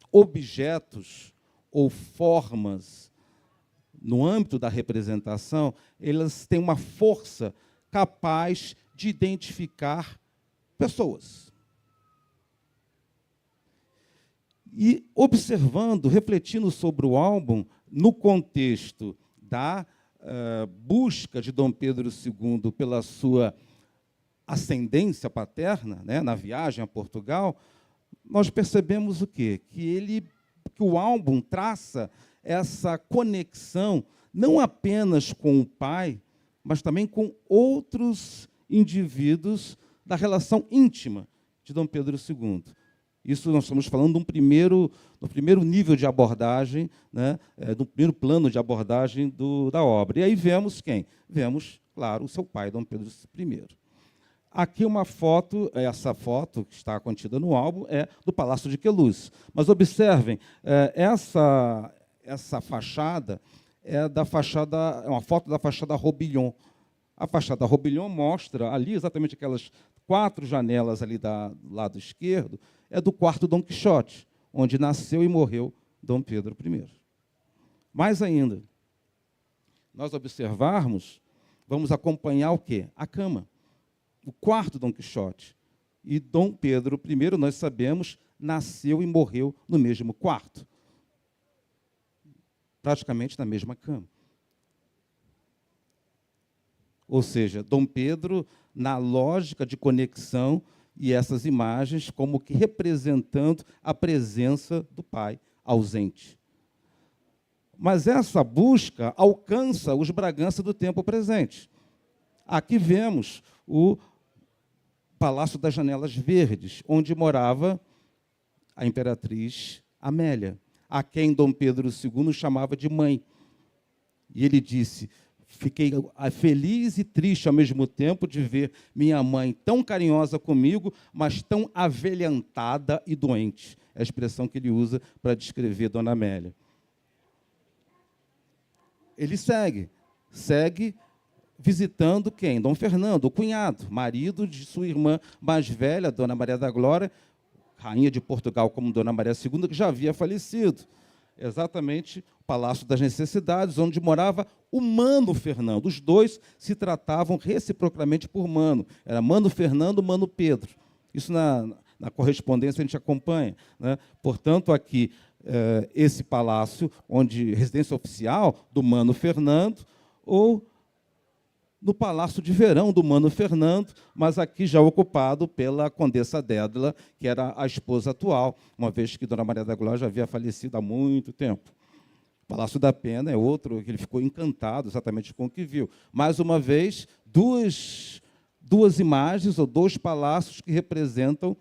objetos ou formas no âmbito da representação, elas têm uma força capaz de identificar pessoas. E observando, refletindo sobre o álbum, no contexto da busca de Dom Pedro II pela sua ascendência paterna, né, na viagem a Portugal, nós percebemos o quê? Que o álbum traça essa conexão não apenas com o pai, mas também com outros indivíduos da relação íntima de Dom Pedro II. Isso nós estamos falando do primeiro nível de abordagem, né, do primeiro plano de abordagem da obra. E aí vemos quem? Vemos, claro, o seu pai, Dom Pedro I. Aqui uma foto, essa foto que está contida no álbum, é do Palácio de Queluz. Mas observem, essa fachada é uma foto da fachada Robillon. A fachada Robillon mostra ali exatamente aquelas 4 janelas ali do lado esquerdo, é do quarto Dom Quixote, onde nasceu e morreu Dom Pedro I. Mais ainda, nós observarmos, vamos acompanhar o quê? A cama. O quarto Dom Quixote. E Dom Pedro I, nós sabemos, nasceu e morreu no mesmo quarto. Praticamente na mesma cama. Ou seja, Dom Pedro, na lógica de conexão, e essas imagens como que representando a presença do pai ausente. Mas essa busca alcança os Bragança do tempo presente. Aqui vemos o Palácio das Janelas Verdes, onde morava a imperatriz Amélia, a quem Dom Pedro II chamava de mãe. E ele disse: fiquei feliz e triste ao mesmo tempo de ver minha mãe tão carinhosa comigo, mas tão avelhantada e doente. É a expressão que ele usa para descrever Dona Amélia. Ele segue visitando quem? Dom Fernando, o cunhado, marido de sua irmã mais velha, Dona Maria da Glória, rainha de Portugal como Dona Maria II, que já havia falecido. Exatamente o Palácio das Necessidades, onde morava o Mano Fernando. Os dois se tratavam reciprocamente por Mano. Era Mano Fernando, Mano Pedro. Isso na correspondência a gente acompanha. Né? Portanto, aqui, esse palácio, onde residência oficial do Mano Fernando, ou no Palácio de Verão do Mano Fernando, mas aqui já ocupado pela Condessa Dédala, que era a esposa atual, uma vez que Dona Maria da Glória já havia falecido há muito tempo. O Palácio da Pena é outro, que ele ficou encantado exatamente com o que viu. Mais uma vez, duas imagens ou 2 palácios que representam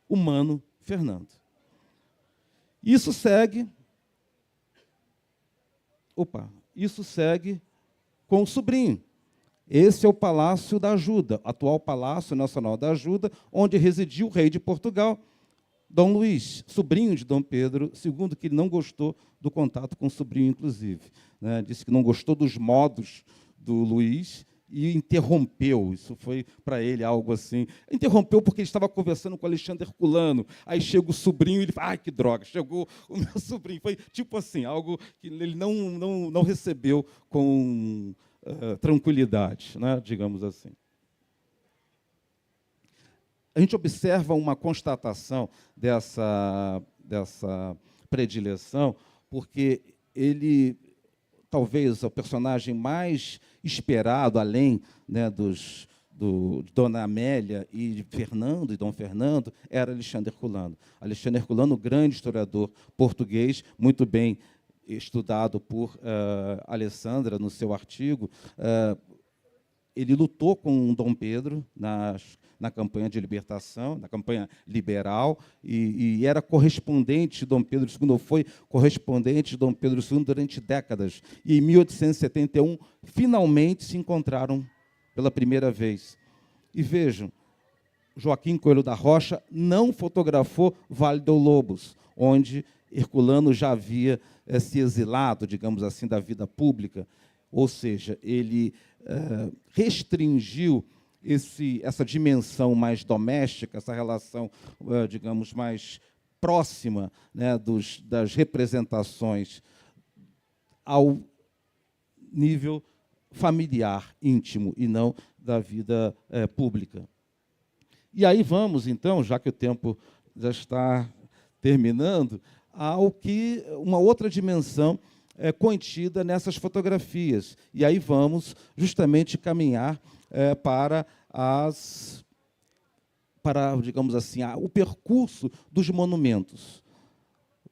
o Mano Fernando. Isso segue com o sobrinho. Esse é o Palácio da Ajuda, atual Palácio Nacional da Ajuda, onde residiu o rei de Portugal, Dom Luís, sobrinho de Dom Pedro II, que não gostou do contato com o sobrinho, inclusive. Né? Disse que não gostou dos modos do Luís e interrompeu. Isso foi, para ele, algo assim. Interrompeu porque ele estava conversando com Alexandre Herculano. Aí chega o sobrinho e ele fala: ai, que droga, chegou o meu sobrinho. Foi tipo assim, algo que ele não recebeu com tranquilidade, né, digamos assim. A gente observa uma constatação dessa predileção, porque ele, talvez, é o personagem mais esperado, além, né, de Dona Amélia e Dom Fernando, era Alexandre Herculano. Alexandre Herculano, grande historiador português, muito bem estudado por Alessandra no seu artigo. Ele lutou com Dom Pedro na campanha de libertação, na campanha liberal, e era correspondente de Dom Pedro II, ou foi correspondente de Dom Pedro II durante décadas. E, em 1871, finalmente se encontraram pela primeira vez. E vejam, Joaquim Coelho da Rocha não fotografou Vale do Lobos, onde Herculano já havia se exilado, digamos assim, da vida pública, ou seja, ele restringiu essa dimensão mais doméstica, essa relação, digamos, mais próxima, né, das representações ao nível familiar, íntimo, e não da vida pública. E aí vamos, então, já que o tempo já está terminando, ao que uma outra dimensão contida nessas fotografias. E aí vamos justamente caminhar para, digamos assim, o percurso dos monumentos.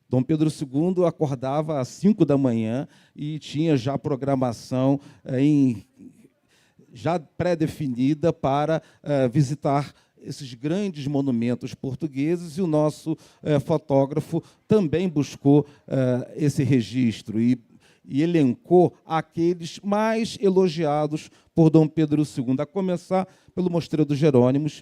Dom Pedro II acordava às 5 da manhã e tinha já programação já pré-definida para visitar esses grandes monumentos portugueses, e o nosso fotógrafo também buscou esse registro e elencou aqueles mais elogiados por Dom Pedro II, a começar pelo Mosteiro dos Jerônimos,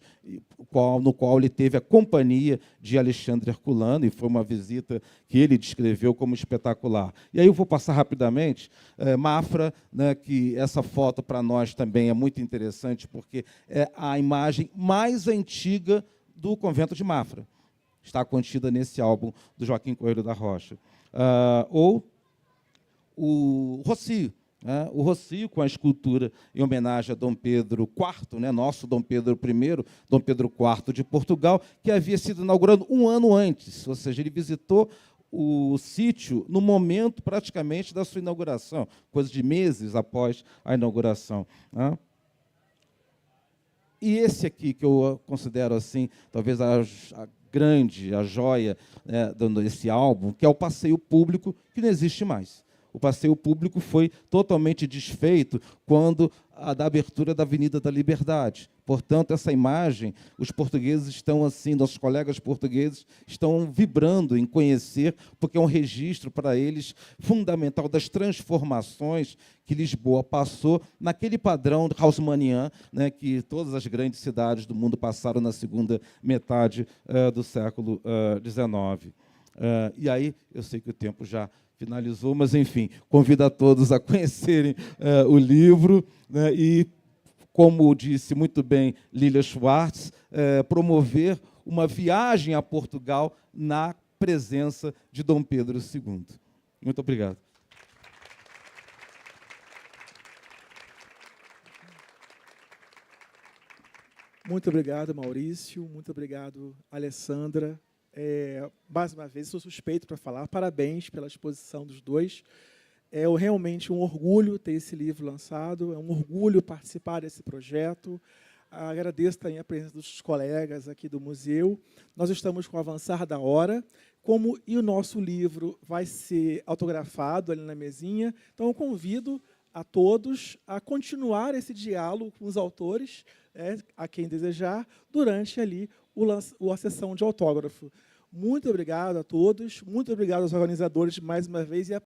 no qual ele teve a companhia de Alexandre Herculano, e foi uma visita que ele descreveu como espetacular. E aí eu vou passar rapidamente, Mafra, né, que essa foto para nós também é muito interessante, porque é a imagem mais antiga do convento de Mafra. Está contida nesse álbum do Joaquim Coelho da Rocha. Ou o Rossio, né? O Rossio, com a escultura em homenagem a Dom Pedro IV, né? Nosso Dom Pedro I, Dom Pedro IV de Portugal, que havia sido inaugurado um ano antes, ou seja, ele visitou o sítio no momento praticamente da sua inauguração, coisa de meses após a inauguração, né? E esse aqui, que eu considero assim, talvez a joia, né, desse álbum, que é o passeio público, que não existe mais. O passeio público foi totalmente desfeito quando da abertura da Avenida da Liberdade. Portanto, essa imagem, os portugueses estão assim, nossos colegas portugueses estão vibrando em conhecer, porque é um registro para eles fundamental das transformações que Lisboa passou naquele padrão haussmanniano, né, que todas as grandes cidades do mundo passaram na segunda metade do século XIX. E aí, eu sei que o tempo já finalizou, mas, enfim, convido a todos a conhecerem o livro, né, e, como disse muito bem Lilia Schwartz, promover uma viagem a Portugal na presença de Dom Pedro II. Muito obrigado. Muito obrigado, Maurício. Muito obrigado, Alessandra. Mais uma vez, sou suspeito para falar. Parabéns pela exposição dos dois. É realmente um orgulho ter esse livro lançado, é um orgulho participar desse projeto. Agradeço também a presença dos colegas aqui do museu. Nós estamos com o avançar da hora, e o nosso livro vai ser autografado ali na mesinha. Então, eu convido a todos a continuar esse diálogo com os autores, a quem desejar, durante ali a sessão de autógrafo. Muito obrigado a todos, muito obrigado aos organizadores mais uma vez, e